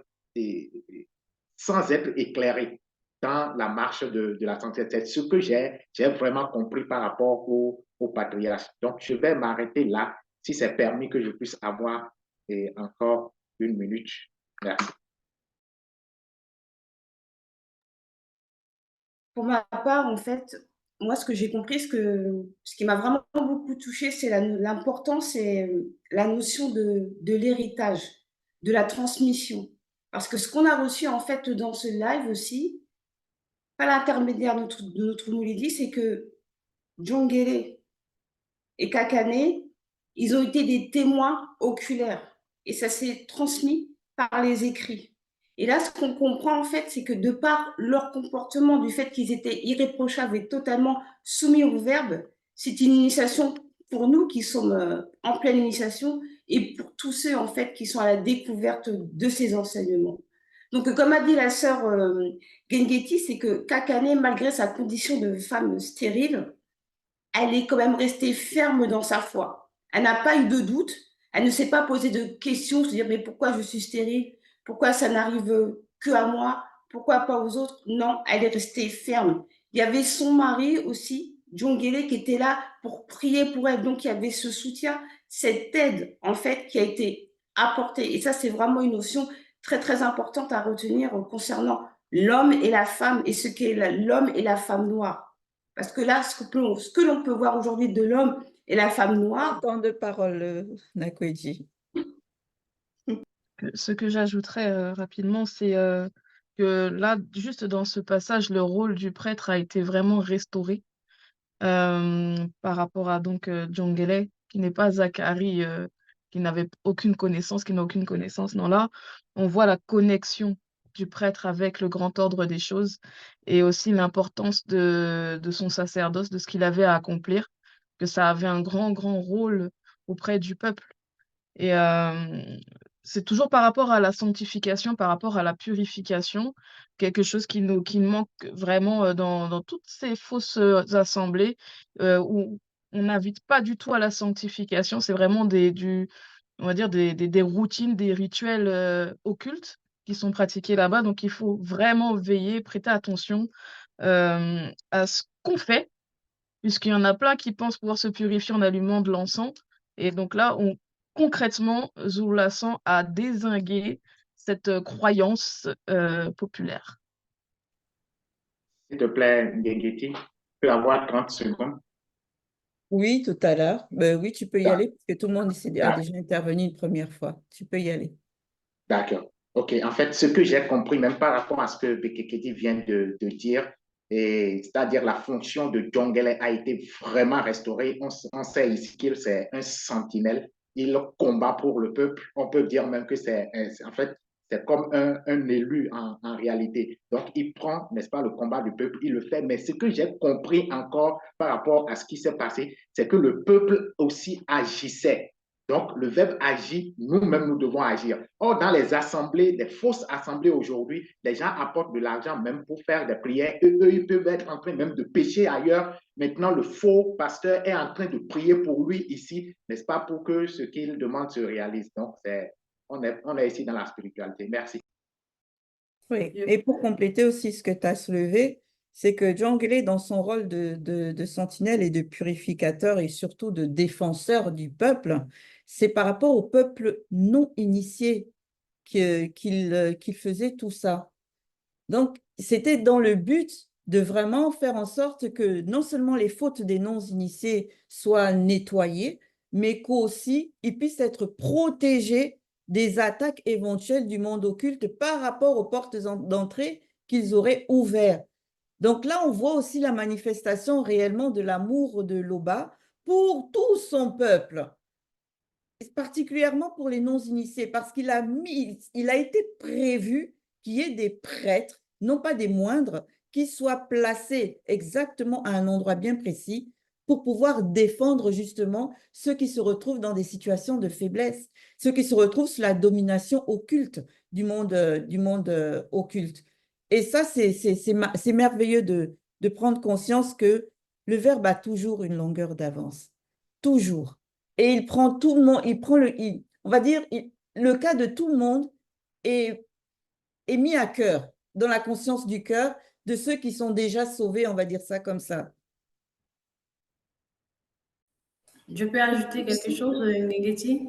sans être éclairé dans la marche de la santé. C'est ce que j'ai vraiment compris par rapport au patriarche. Donc, je vais m'arrêter là, si c'est permis que je puisse avoir encore une minute. Merci. Pour ma part, en fait, moi, ce que j'ai compris, ce qui m'a vraiment beaucoup touchée, c'est l'importance et la notion de l'héritage, de la transmission. Parce que ce qu'on a reçu, en fait, dans ce live aussi, par l'intermédiaire de notre Moulidi, c'est que Djongele et Kakane, ils ont été des témoins oculaires. Et ça s'est transmis par les écrits. Et là, ce qu'on comprend, en fait, c'est que de par leur comportement, du fait qu'ils étaient irréprochables et totalement soumis au verbe, c'est une initiation pour nous qui sommes en pleine initiation et pour tous ceux, en fait, qui sont à la découverte de ces enseignements. Donc, comme a dit la sœur Gengeti, c'est que Kakane, malgré sa condition de femme stérile, elle est quand même restée ferme dans sa foi. Elle n'a pas eu de doute, elle ne s'est pas posé de questions, se dire mais pourquoi je suis stérile, pourquoi ça n'arrive que à moi, pourquoi pas aux autres. Non, elle est restée ferme. Il y avait son mari aussi, Djongele, qui était là pour prier pour elle. Donc il y avait ce soutien, cette aide en fait qui a été apportée. Et ça, c'est vraiment une notion très très importante à retenir concernant l'homme et la femme et ce qu'est l'homme et la femme noire. Parce que là, ce que l'on peut voir aujourd'hui de l'homme et la femme noire. Temps de parole, Nakweji. Ce que j'ajouterais rapidement, c'est que là, juste dans ce passage, le rôle du prêtre a été vraiment restauré par rapport à donc Djongele, qui n'est pas Zacharie, qui n'avait aucune connaissance, qui n'a aucune connaissance. Non, là, on voit la connexion du prêtre avec le grand ordre des choses et aussi l'importance de son sacerdoce, de ce qu'il avait à accomplir, que ça avait un grand, grand rôle auprès du peuple. Et c'est toujours par rapport à la sanctification, par rapport à la purification, quelque chose qui manque vraiment dans toutes ces fausses assemblées où on n'invite pas du tout à la sanctification. C'est vraiment on va dire des routines, des rituels occultes qui sont pratiqués là-bas. Donc il faut vraiment veiller, prêter attention à ce qu'on fait, puisqu'il y en a plein qui pensent pouvoir se purifier en allumant de l'encens. Et donc là, concrètement, Zoulassan a dézingué cette croyance populaire. S'il te plaît, Gengeti, tu peux avoir 30 secondes. Oui, tout à l'heure. Ben oui, tu peux y aller parce que tout le monde ici a Ah. déjà intervenu une première fois. Tu peux y aller. D'accord. OK. En fait, ce que j'ai compris, même par rapport à ce que Bekeketi vient de dire, c'est-à-dire la fonction de Djongele a été vraiment restaurée. On sait ici qu'il c'est un sentinelle. Il combat pour le peuple. On peut dire même que en fait, c'est comme un élu en réalité. Donc, il prend, n'est-ce pas, le combat du peuple, il le fait. Mais ce que j'ai compris encore par rapport à ce qui s'est passé, c'est que le peuple aussi agissait. Donc, le verbe agit, nous-mêmes, nous devons agir. Or, dans les assemblées, les fausses assemblées aujourd'hui, les gens apportent de l'argent même pour faire des prières. Eux, ils peuvent être en train même de pécher ailleurs. Maintenant, le faux pasteur est en train de prier pour lui ici, n'est-ce pas, pour que ce qu'il demande se réalise. Donc, on est ici dans la spiritualité. Merci. Oui, et pour compléter aussi ce que tu as soulevé, c'est que Djangélé, dans son rôle de sentinelle et de purificateur et surtout de défenseur du peuple, c'est par rapport au peuple non initié qu'il faisait tout ça. Donc, c'était dans le but de vraiment faire en sorte que non seulement les fautes des non-initiés soient nettoyées, mais qu'aussi ils puissent être protégés des attaques éventuelles du monde occulte par rapport aux portes d'entrée qu'ils auraient ouvertes. Donc là, on voit aussi la manifestation réellement de l'amour de Loba pour tout son peuple, particulièrement pour les non-initiés, parce il a été prévu qu'il y ait des prêtres, non pas des moindres, qui soient placés exactement à un endroit bien précis pour pouvoir défendre justement ceux qui se retrouvent dans des situations de faiblesse, ceux qui se retrouvent sous la domination occulte du monde occulte. Et ça, c'est merveilleux de prendre conscience que le Verbe a toujours une longueur d'avance. Toujours. Et il prend tout le monde, on va dire, le cas de tout le monde est mis à cœur, dans la conscience du cœur de ceux qui sont déjà sauvés, on va dire ça comme ça. Je peux ajouter quelque chose, Negeti?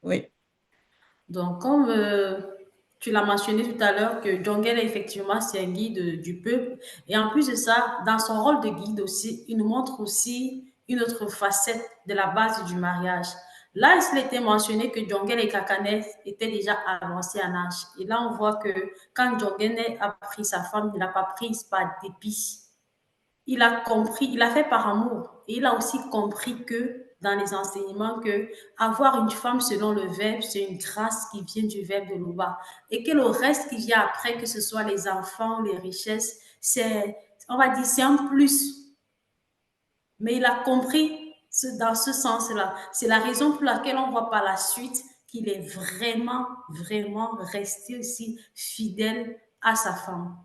Oui. Donc, comme tu l'as mentionné tout à l'heure, que Djongel, effectivement, c'est un guide du peuple. Et en plus de ça, dans son rôle de guide aussi, il nous montre aussi une autre facette de la base du mariage. Là, il était mentionné que Djongel et Kakane étaient déjà avancés en âge. Et là, on voit que quand Djongel a pris sa femme, il ne l'a pas prise par dépit. Il a compris, il a fait par amour. Et il a aussi compris que dans les enseignements, que avoir une femme selon le verbe, c'est une grâce qui vient du verbe de Loba. Et que le reste qui vient après, que ce soit les enfants, les richesses, c'est, on va dire, c'est un plus. Mais il a compris dans ce sens-là. C'est la raison pour laquelle on voit par la suite qu'il est vraiment, vraiment resté aussi fidèle à sa femme.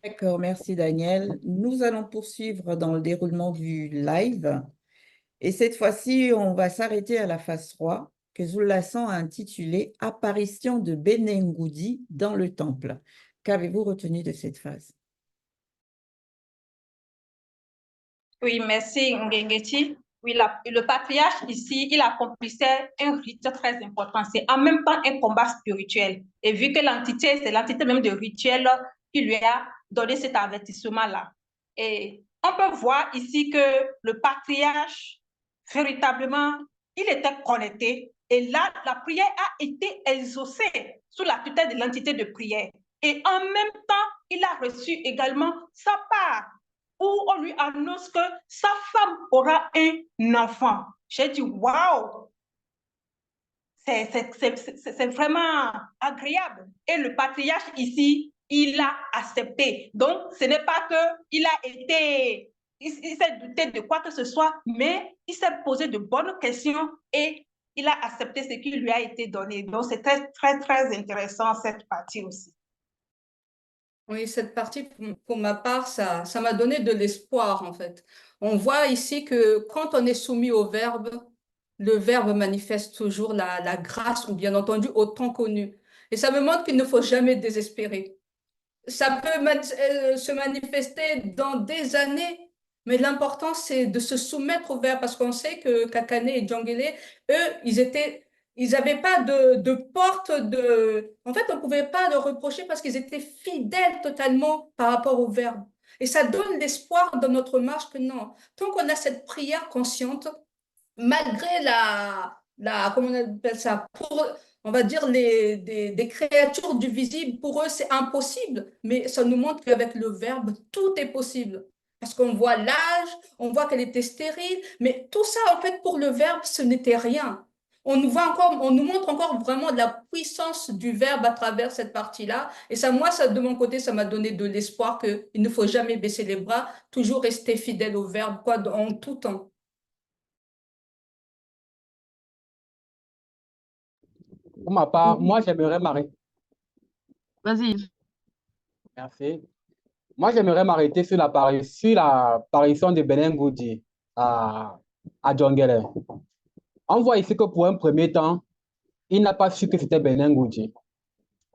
D'accord, merci Daniel. Nous allons poursuivre dans le déroulement du live. Et cette fois-ci, on va s'arrêter à la phase 3 que Zoulasan a intitulée Apparition de Benengoudi dans le temple. Qu'avez-vous retenu de cette phase? Oui, merci Ngengeti. Oui, le patriarche ici, il accomplissait un rite très important. C'est en même temps un combat spirituel. Et vu que l'entité, c'est l'entité même de rituel qui lui a donné cet avertissement-là. Et on peut voir ici que le patriarche, véritablement, il était connecté. Et là, la prière a été exaucée sous la tutelle de l'entité de prière. Et en même temps, il a reçu également sa part, où on lui annonce que sa femme aura un enfant. J'ai dit, waouh, c'est vraiment agréable. Et le patriarche ici, il a accepté. Donc, ce n'est pas qu'il a été, il s'est douté de quoi que ce soit, mais il s'est posé de bonnes questions et il a accepté ce qui lui a été donné. Donc, c'est très, très, très intéressant cette partie aussi. Oui, cette partie, pour ma part, ça m'a donné de l'espoir, en fait. On voit ici que quand on est soumis au Verbe, le Verbe manifeste toujours la grâce, ou bien entendu, au temps connu. Et ça me montre qu'il ne faut jamais désespérer. Ça peut se manifester dans des années, mais l'important, c'est de se soumettre au Verbe, parce qu'on sait que Kakane et Djangélé, eux, ils n'avaient pas de porte de... En fait, on ne pouvait pas leur reprocher parce qu'ils étaient fidèles totalement par rapport au Verbe. Et ça donne l'espoir dans notre marche que non, tant qu'on a cette prière consciente, malgré comment on appelle ça, on va dire, des créatures du visible, pour eux, c'est impossible. Mais ça nous montre qu'avec le Verbe, tout est possible. Parce qu'on voit l'âge, on voit qu'elle était stérile, mais tout ça, en fait, pour le Verbe, ce n'était rien. On nous montre encore vraiment de la puissance du Verbe à travers cette partie-là. Et ça, moi, de mon côté, ça m'a donné de l'espoir qu'il ne faut jamais baisser les bras, toujours rester fidèle au Verbe, quoi, en tout temps. Pour ma part, moi, j'aimerais m'arrêter. Vas-y. Merci. Moi, j'aimerais m'arrêter sur l'apparition de Benin Goudi à Djongele. On voit ici que pour un premier temps, il n'a pas su que c'était Benin Goudi.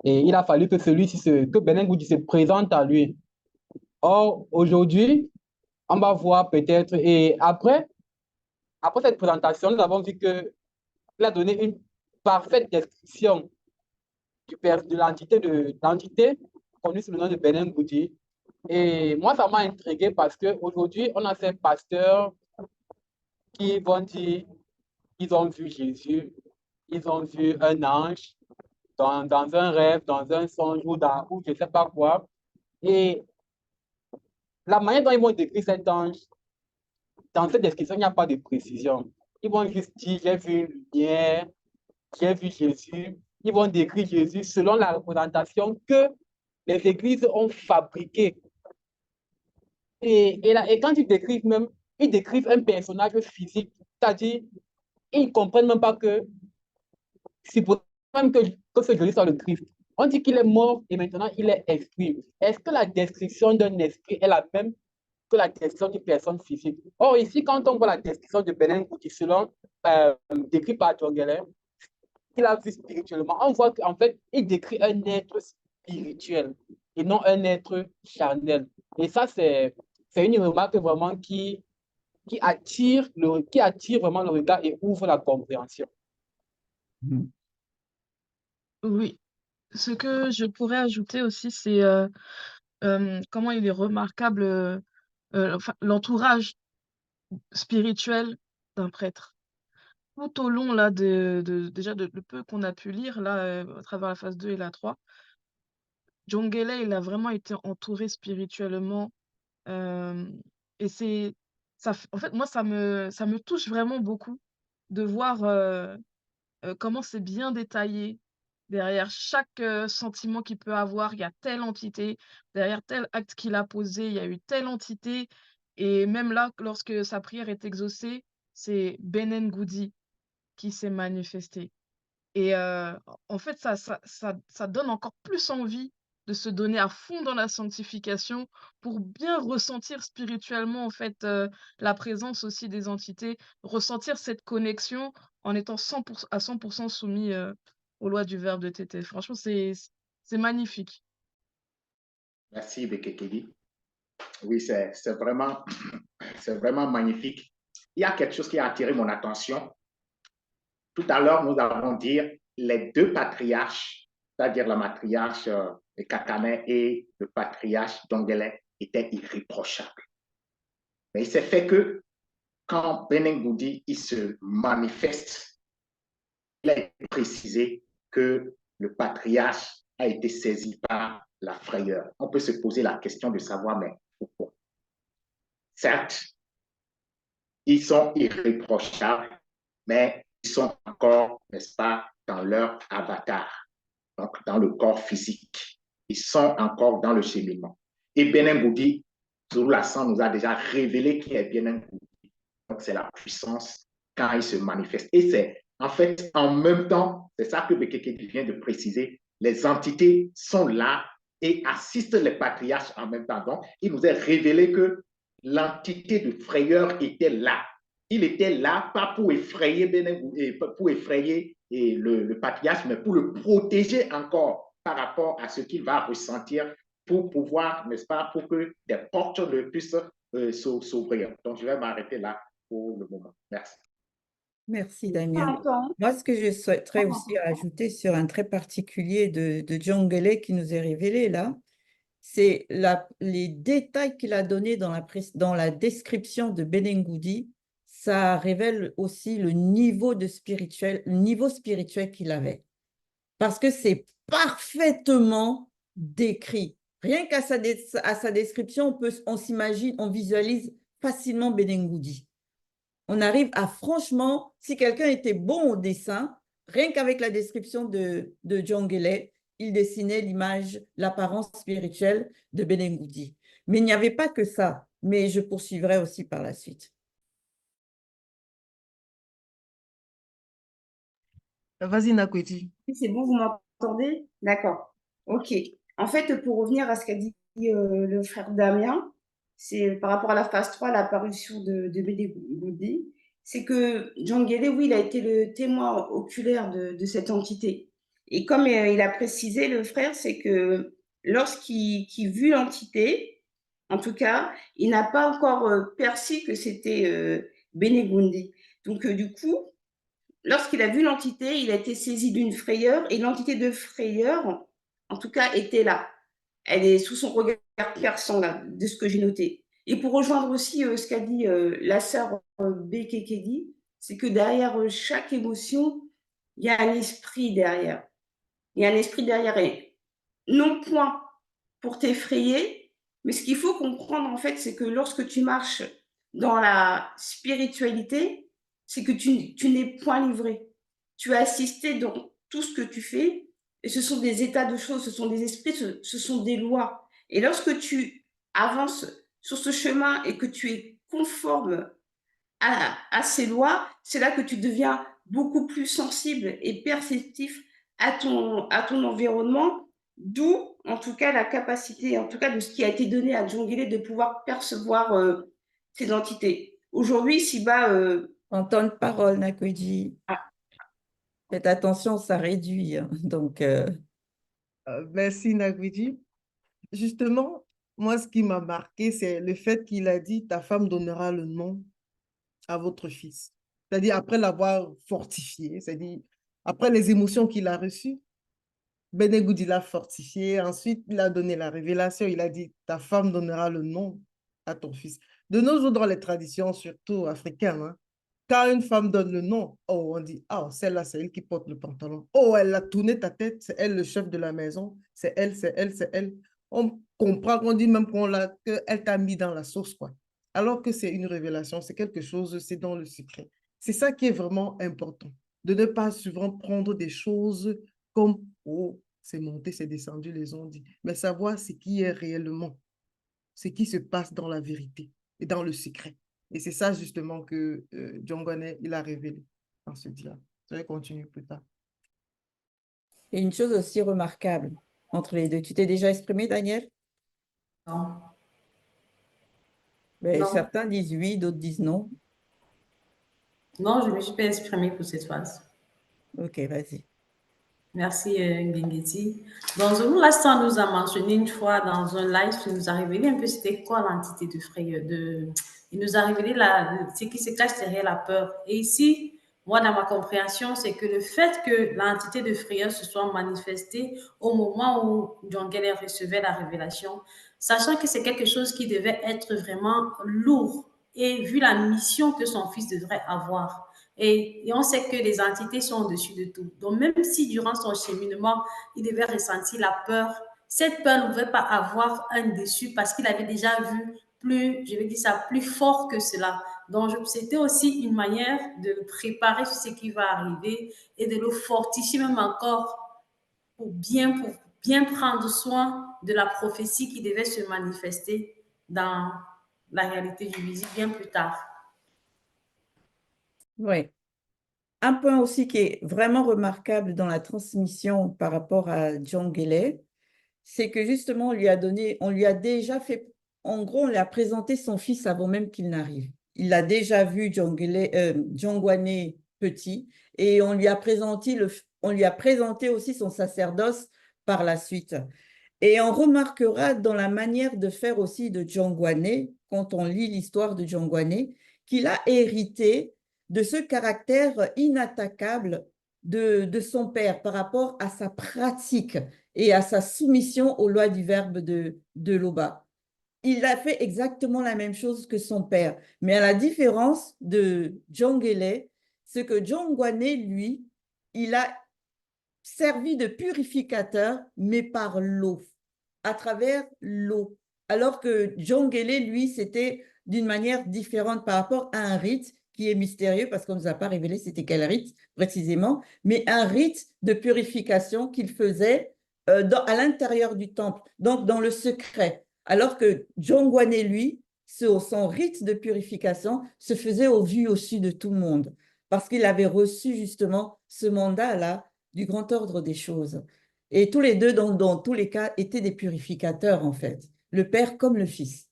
Et il a fallu que que Benin Goudi se présente à lui. Or, aujourd'hui, on va voir peut-être, et après cette présentation, nous avons vu qu'il a donné une parfaite description de l'entité connue sous le nom de Benin Goudi. Et moi, ça m'a intrigué parce qu'aujourd'hui, on a ces pasteurs qui vont dire qu'ils ont vu Jésus, ils ont vu un ange dans un rêve, dans un songe ou je ne sais pas quoi. Et la manière dont ils vont décrire cet ange, dans cette description, il n'y a pas de précision. Ils vont juste dire, j'ai vu une lumière, j'ai vu Jésus. Ils vont décrire Jésus selon la représentation que les églises ont fabriquée. Et quand ils décrivent un personnage physique, c'est-à-dire, ils ne comprennent même pas que c'est pour même que ce Jésus soit le Christ. On dit qu'il est mort et maintenant il est esprit. Est-ce que la description d'un esprit est la même que la description d'une personne physique? Or, ici, quand on voit la description de Benin Kuti, selon décrit par Djongele, qu'il a vu spirituellement, on voit qu'en fait, il décrit un être spirituel et non un être charnel. Et ça, c'est une remarque vraiment qui attire vraiment le regard et ouvre la compréhension. Oui. Ce que je pourrais ajouter aussi, c'est comment il est remarquable enfin, l'entourage spirituel d'un prêtre. Tout au long là, déjà de le peu qu'on a pu lire là, à travers la phase 2 et la 3, Djongele, il a vraiment été entouré spirituellement. euh, et en fait, moi, ça me touche vraiment beaucoup de voir comment c'est bien détaillé. Derrière chaque sentiment qu'il peut avoir, il y a telle entité. Derrière tel acte qu'il a posé, il y a eu telle entité. Et même là, lorsque sa prière est exaucée, c'est Benen Goudi qui s'est manifesté. Et en fait, ça donne encore plus envie de se donner à fond dans la sanctification pour bien ressentir spirituellement, en fait, la présence aussi des entités, ressentir cette connexion en étant à 100% soumis aux lois du verbe de Tété. Franchement, c'est magnifique. Merci, Bekekeli. Oui, c'est vraiment, vraiment magnifique. Il y a quelque chose qui a attiré mon attention. Tout à l'heure, nous avons dit les deux patriarches, c'est-à-dire la matriarche Kakane et le patriarche Dongele, étaient irréprochables. Mais il s'est fait que quand Benin Goudi il se manifeste, il a précisé que le patriarche a été saisi par la frayeur. On peut se poser la question de savoir, mais pourquoi? Certes, ils sont irréprochables, mais ils sont encore, n'est-ce pas, dans leur avatar, donc dans le corps physique. Ils sont encore dans le cheminement. Et Benin Goudi, Zulu Lassan nous a déjà révélé qui est Benin Goudi. Donc, c'est la puissance quand il se manifeste. Et c'est en fait en même temps, c'est ça que Bekeke vient de préciser, les entités sont là et assistent les patriarches en même temps. Donc, il nous a révélé que l'entité de frayeur était là. Il était là, pas pour effrayer le patriarche, mais pour le protéger encore par rapport à ce qu'il va ressentir pour pouvoir, n'est-ce pas, pour que des portes puissent s'ouvrir. Donc, je vais m'arrêter là pour le moment. Merci. Merci, Damien. Moi, ce que je souhaiterais aussi ajouter sur un trait particulier de Djongele qui nous est révélé là, c'est les détails qu'il a donnés dans la description de Benin Goudi. Ça révèle aussi le niveau spirituel qu'il avait. Parce que c'est parfaitement décrit. Rien qu'à sa description, on s'imagine, on visualise facilement Benin Goudi. On arrive à franchement, si quelqu'un était bon au dessin, rien qu'avec la description de Djongele, il dessinait l'image, l'apparence spirituelle de Benin Goudi. Mais il n'y avait pas que ça, mais je poursuivrai aussi par la suite. Vas-y, Nakweti. C'est bon, vous m'entendez? D'accord. Ok. En fait, pour revenir à ce qu'a dit le frère Damien, c'est par rapport à la phase 3, la parution de Bede Goudi, c'est que Djangele, oui, il a été le témoin oculaire de cette entité. Et comme il a précisé, le frère, c'est que lorsqu'il vit l'entité, en tout cas, il n'a pas encore perçu que c'était Benegundi. Donc, du coup, lorsqu'il a vu l'entité, il a été saisi d'une frayeur et l'entité de frayeur, en tout cas, était là. Elle est sous son regard perçant, là, de ce que j'ai noté. Et pour rejoindre aussi ce qu'a dit la sœur Bekekedi, c'est que derrière chaque émotion, il y a un esprit derrière. Il y a un esprit derrière. Et non point pour t'effrayer, mais ce qu'il faut comprendre, en fait, c'est que lorsque tu marches dans la spiritualité, c'est que tu n'es point livré. Tu as assisté dans tout ce que tu fais, et ce sont des états de choses, ce sont des esprits, ce sont des lois. Et lorsque tu avances sur ce chemin et que tu es conforme à ces lois, c'est là que tu deviens beaucoup plus sensible et perceptif à ton environnement, d'où en tout cas la capacité, en tout cas de ce qui a été donné à Djongile de pouvoir percevoir ces entités. Aujourd'hui, Siba... En temps de parole, Nakweji. Faites attention, ça réduit, hein. Donc, Merci, Nakweti. Justement, moi, ce qui m'a marqué, c'est le fait qu'il a dit, ta femme donnera le nom à votre fils. C'est-à-dire, après l'avoir fortifié, c'est-à-dire, après les émotions qu'il a reçues, Benegoud, il l'a fortifié. Ensuite, il a donné la révélation. Il a dit, ta femme donnera le nom à ton fils. De nos jours, dans les traditions, surtout africaines, hein, quand une femme donne le nom, oh, on dit, ah, celle-là, c'est elle qui porte le pantalon. Oh, elle a tourné ta tête, c'est elle le chef de la maison. C'est elle, c'est elle, c'est elle. On comprend qu'on dit même qu'elle t'a mis dans la sauce, quoi. Alors que c'est une révélation, c'est quelque chose, c'est dans le secret. C'est ça qui est vraiment important, de ne pas souvent prendre des choses comme, oh, c'est monté, c'est descendu, les ont dit. Mais savoir ce qui est réellement, ce qui se passe dans la vérité et dans le secret. Et c'est ça justement que Djongwane, il a révélé dans ce dialogue. Je vais continuer plus tard. et une chose aussi remarquable entre les deux. Tu t'es déjà exprimé, Daniel? Non. Ben, Non. certains disent oui, d'autres disent non. Non, je ne me suis pas exprimée pour cette phase. Ok, vas-y. Merci, Ngengeti. Dans un instant, nous a mentionné une fois dans un live, il nous a révélé un peu c'était quoi l'entité de frayeur. Il nous a révélé ce qui se cache derrière la peur. Et ici, moi, dans ma compréhension, c'est que le fait que l'entité de frayeur se soit manifestée au moment où Djongele recevait la révélation, sachant que c'est quelque chose qui devait être vraiment lourd et vu la mission que son fils devrait avoir. Et on sait que les entités sont au-dessus de tout. Donc, même si durant son cheminement, il devait ressentir la peur, cette peur ne pouvait pas avoir un dessus parce qu'il avait déjà vu plus, je vais dire ça, plus fort que cela. Donc, c'était aussi une manière de le préparer sur ce qui va arriver et de le fortifier même encore pour bien prendre soin de la prophétie qui devait se manifester dans la réalité du visible bien plus tard. Oui. Un point aussi qui est vraiment remarquable dans la transmission par rapport à Djongele, c'est que justement, on lui a déjà fait, en gros, on lui a présenté son fils avant même qu'il n'arrive. Il a déjà vu Djongwane petit et on lui a présenté aussi son sacerdoce par la suite. Et on remarquera dans la manière de faire aussi de Djongwane, quand on lit l'histoire de Djongwane, qu'il a hérité de ce caractère inattaquable de son père par rapport à sa pratique et à sa soumission aux lois du verbe de Loba. Il a fait exactement la même chose que son père. Mais à la différence de Djongele, c'est que Djongwane, lui, il a servi de purificateur, mais par l'eau, à travers l'eau. Alors que Djongele, lui, c'était d'une manière différente par rapport à un rite qui est mystérieux parce qu'on ne nous a pas révélé c'était quel rite précisément, mais un rite de purification qu'il faisait à l'intérieur du temple, donc dans le secret. Alors que Djongwane, lui, son rite de purification se faisait au vu au su de tout le monde. parce qu'il avait reçu justement ce mandat-là du grand ordre des choses. Et tous les deux, dans tous les cas, étaient des purificateurs, en fait, le Père comme le Fils.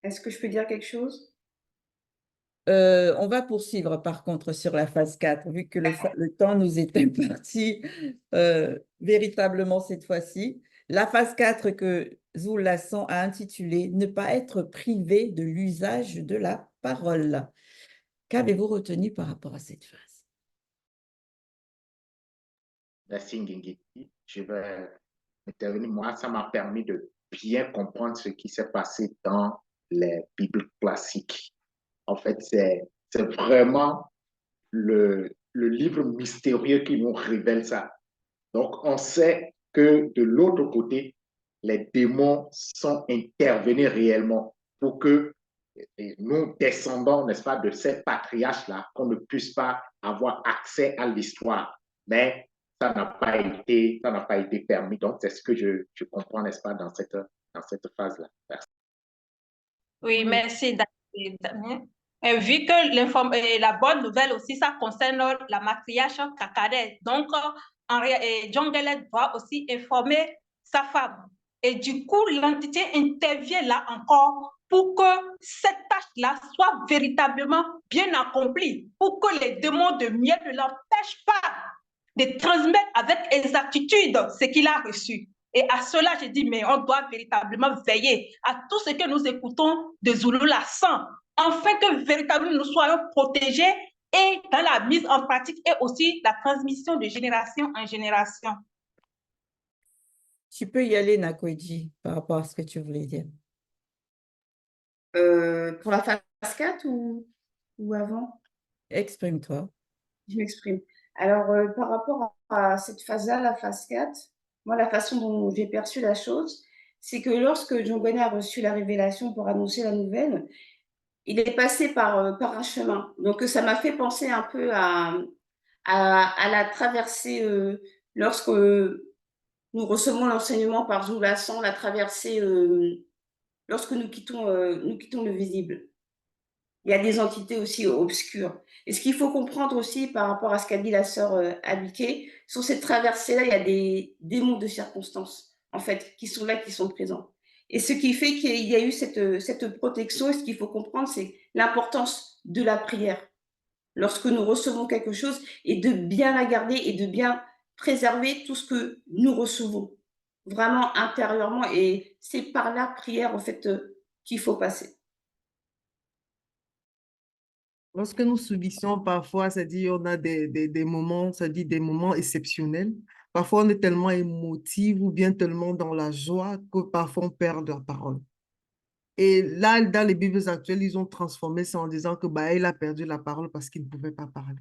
Est-ce que je peux dire quelque chose? On va poursuivre par contre sur la phase 4, vu que le temps nous est imparti véritablement cette fois-ci. La phase 4 que Zoulassan a intitulée « Ne pas être privé de l'usage de la parole ». Qu'avez-vous retenu par rapport à cette phase? Merci Ngengeti. Je vais intervenir. Moi, ça m'a permis de bien comprendre ce qui s'est passé dans les Bibles classiques. En fait, c'est vraiment le livre mystérieux qui nous révèle ça. Donc, on sait que de l'autre côté, les démons sont intervenus réellement pour que nous, descendants, n'est-ce pas, de ces patriarches-là, qu'on ne puisse pas avoir accès à l'histoire. Mais ça n'a pas été permis. Donc, c'est ce que je comprends, n'est-ce pas, dans cette phase-là. Merci. Oui, merci, Damien. Vu que la bonne nouvelle aussi, ça concerne la matriarche Kakadès. Donc, Djongele doit aussi informer sa femme. Et du coup, l'entité intervient là encore pour que cette tâche-là soit véritablement bien accomplie, pour que les démons de miel ne l'empêchent pas de transmettre avec exactitude ce qu'il a reçu. Et à cela, je dis, mais on doit véritablement veiller à tout ce que nous écoutons de Zoulassan, afin que véritablement nous soyons protégés et dans la mise en pratique et aussi la transmission de génération en génération. Tu peux y aller, Nakweji, par rapport à ce que tu voulais dire. Pour la phase 4 ou avant? Exprime-toi. Je m'exprime. Alors, par rapport à cette phase-là, la phase 4, moi, la façon dont j'ai perçu la chose, c'est que lorsque Djongone a reçu la révélation pour annoncer la nouvelle, il est passé par un chemin. Donc, ça m'a fait penser un peu à la traversée lorsque nous recevons l'enseignement par Zoulassan, la traversée lorsque nous quittons le visible. Il y a des entités aussi obscures. Et ce qu'il faut comprendre aussi par rapport à ce qu'a dit la sœur Abiké, sur cette traversée-là, il y a des démons de circonstances, en fait, qui sont là, qui sont présents. Et ce qui fait qu'il y a eu cette protection, et ce qu'il faut comprendre, c'est l'importance de la prière. Lorsque nous recevons quelque chose, et de bien la garder et de bien préserver tout ce que nous recevons, vraiment intérieurement. Et c'est par la prière, en fait, qu'il faut passer. Lorsque nous subissons parfois, c'est-à-dire on a des moments, c'est-à-dire des moments exceptionnels. Parfois, on est tellement émotif ou bien tellement dans la joie que parfois on perd la parole. Et là, dans les Bibles actuelles, ils ont transformé ça en disant que bah, il a perdu la parole parce qu'il ne pouvait pas parler.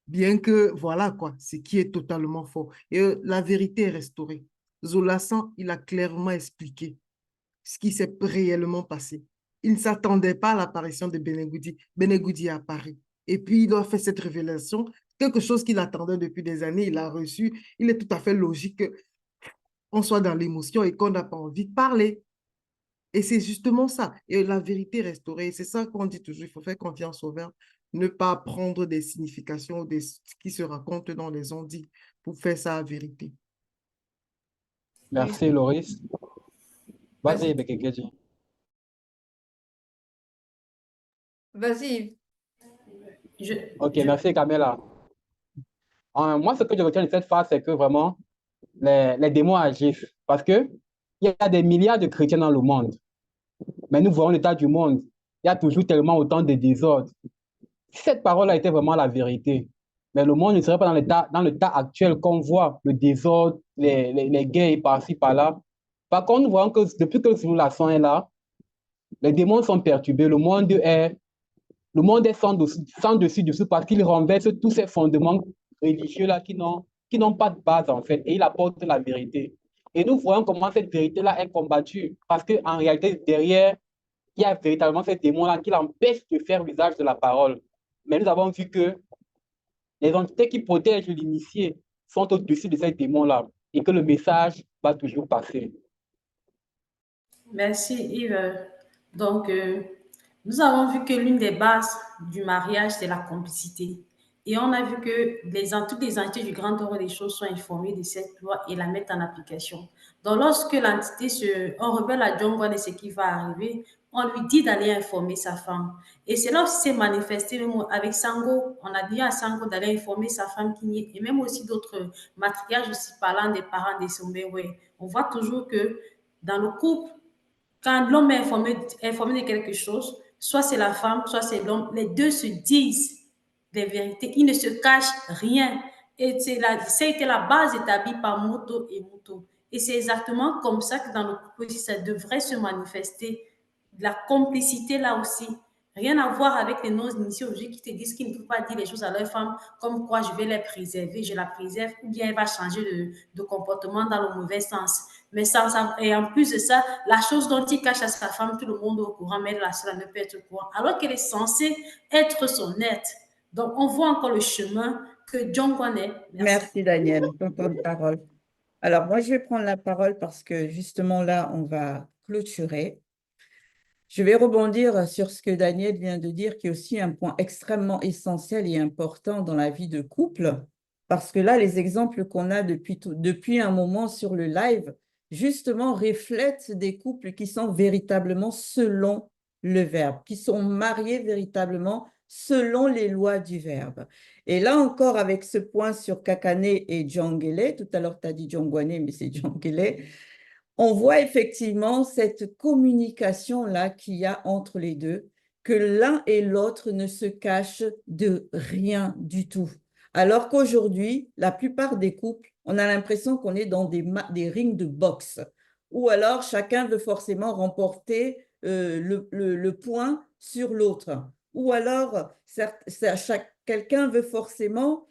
Bien que, voilà quoi, ce qui est totalement faux. Et la vérité est restaurée. Zoulassan, il a clairement expliqué ce qui s'est réellement passé. Il ne s'attendait pas à l'apparition de Benegoudi. Benegoudi est apparu. Et puis, il a fait cette révélation, quelque chose qu'il attendait depuis des années, il a reçu. Il est tout à fait logique qu'on soit dans l'émotion et qu'on n'a pas envie de parler. Et c'est justement ça. Et la vérité restaurée, c'est ça qu'on dit toujours, il faut faire confiance au verbe, ne pas prendre des significations de ce qui se raconte dans les on-dit pour faire ça à vérité. Merci, Loris. Vas-y, Bekekeji. Vas-y. Ok, merci, Kamela. Moi, ce que je retiens de cette phase, c'est que vraiment, les démons agissent. Parce qu'il y a des milliards de chrétiens dans le monde. Mais nous voyons l'état du monde. Il y a toujours tellement autant de désordre. Si cette parole a été vraiment la vérité, mais le monde ne serait pas dans l'état actuel qu'on voit, le désordre, les guerres par-ci, par-là. Par contre, nous voyons que depuis que Zoulassan est là, les démons sont perturbés, le monde est sans dessus parce qu'il renverse tous ces fondements religieux-là qui n'ont pas de base, en fait, et il apporte la vérité. Et nous voyons comment cette vérité-là est combattue, parce qu'en réalité, derrière, il y a véritablement ces démons-là qui l'empêchent de faire usage de la parole. Mais nous avons vu que les entités qui protègent l'initié sont au-dessus de ces démons-là et que le message va toujours passer. Merci Yves. Donc, nous avons vu que l'une des bases du mariage, c'est la complicité. Et on a vu que toutes les entités du grand ordre des choses sont informées de cette loi et la mettent en application. Donc, lorsque on révèle à John Gwan de ce qui va arriver, on lui dit d'aller informer sa femme. Et c'est là aussi s'est manifesté même avec Sango. On a dit à Sango d'aller informer sa femme qui n'y est. Et même aussi d'autres matriarches aussi parlant des parents des Sombewe. On voit toujours que dans le couple, quand l'homme est informé de quelque chose, soit c'est la femme, soit c'est l'homme, les deux se disent des vérités. Ils ne se cachent rien. Et ça a été la base établie par Moto et Moto. Et c'est exactement comme ça que dans le couple aussi, ça devrait se manifester. La complicité là aussi. Rien à voir avec les non-initiés aujourd'hui qui te disent qu'ils ne peuvent pas dire les choses à leur femme comme quoi je vais les préserver, je la préserve, ou bien elle va changer de comportement dans le mauvais sens. Mais et en plus de ça, la chose dont il cache à sa femme, tout le monde est au courant, mais la seule ne peut être au courant, alors qu'elle est censée être son aide. Donc, on voit encore le chemin que John connaît. Merci Daniel pour ton parole. Alors, moi, je vais prendre la parole parce que justement là, on va clôturer. Je vais rebondir sur ce que Daniel vient de dire, qui est aussi un point extrêmement essentiel et important dans la vie de couple, parce que là, les exemples qu'on a depuis un moment sur le live, justement, reflètent des couples qui sont véritablement selon le Verbe, qui sont mariés véritablement selon les lois du Verbe. Et là encore, avec ce point sur Kakane et Djangele, tout à l'heure, tu as dit Djangwane, mais c'est Djangele, on voit effectivement cette communication-là qu'il y a entre les deux, que l'un et l'autre ne se cachent de rien du tout. Alors qu'aujourd'hui, la plupart des couples, on a l'impression qu'on est dans des rings de boxe, ou alors chacun veut forcément remporter le point sur l'autre, ou alors quelqu'un veut forcément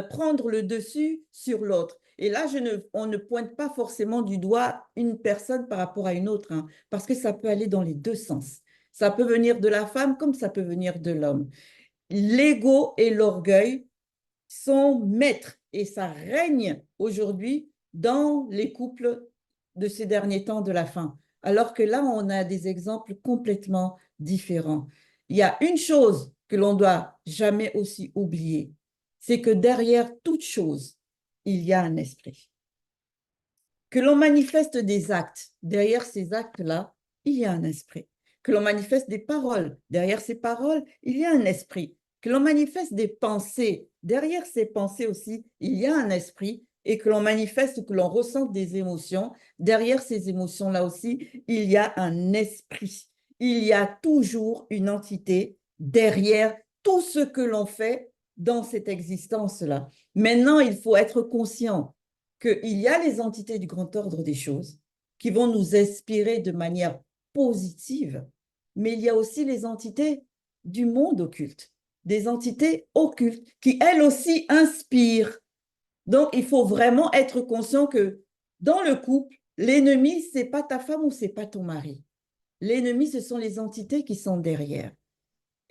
prendre le dessus sur l'autre. Et là, on ne pointe pas forcément du doigt une personne par rapport à une autre, hein, parce que ça peut aller dans les deux sens. Ça peut venir de la femme comme ça peut venir de l'homme. L'ego et l'orgueil sont maîtres et ça règne aujourd'hui dans les couples de ces derniers temps de la fin. Alors que là, on a des exemples complètement différents. Il y a une chose que l'on ne doit jamais aussi oublier, c'est que derrière toute chose, il y a un esprit. Que l'on manifeste des actes, derrière ces actes-là, il y a un esprit. Que l'on manifeste des paroles, derrière ces paroles, il y a un esprit. Que l'on manifeste des pensées, derrière ces pensées aussi, il y a un esprit. Et que l'on manifeste, que l'on ressente des émotions, derrière ces émotions-là aussi, il y a un esprit. Il y a toujours une entité derrière tout ce que l'on fait dans cette existence-là. Maintenant, il faut être conscient qu'il y a les entités du grand ordre des choses qui vont nous inspirer de manière positive, mais il y a aussi les entités du monde occulte, des entités occultes qui, elles aussi, inspirent. Donc, il faut vraiment être conscient que dans le couple, l'ennemi, ce n'est pas ta femme ou ce n'est pas ton mari. L'ennemi, ce sont les entités qui sont derrière.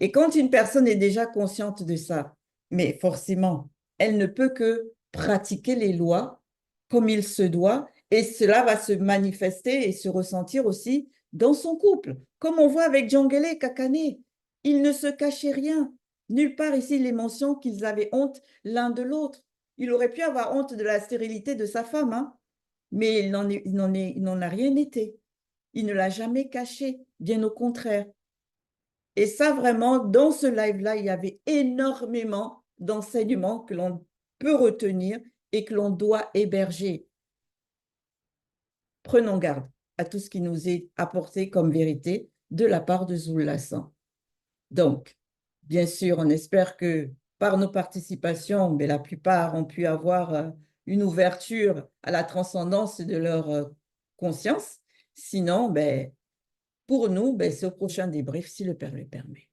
Et quand une personne est déjà consciente de ça, mais forcément, elle ne peut que pratiquer les lois comme il se doit, et cela va se manifester et se ressentir aussi dans son couple. Comme on voit avec Djangele et Kakane, ils ne se cachaient rien. Nulle part ici les mentions qu'ils avaient honte l'un de l'autre. Il aurait pu avoir honte de la stérilité de sa femme, hein, mais il n'en a rien été. Il ne l'a jamais caché, bien au contraire. Et ça, vraiment, dans ce live-là, il y avait énormément d'enseignements que l'on peut retenir et que l'on doit héberger. Prenons garde à tout ce qui nous est apporté comme vérité de la part de Zul-Lassan. Donc, bien sûr, on espère que par nos participations, mais la plupart ont pu avoir une ouverture à la transcendance de leur conscience. Sinon, pour nous, c'est au prochain débrief, si le Père le permet.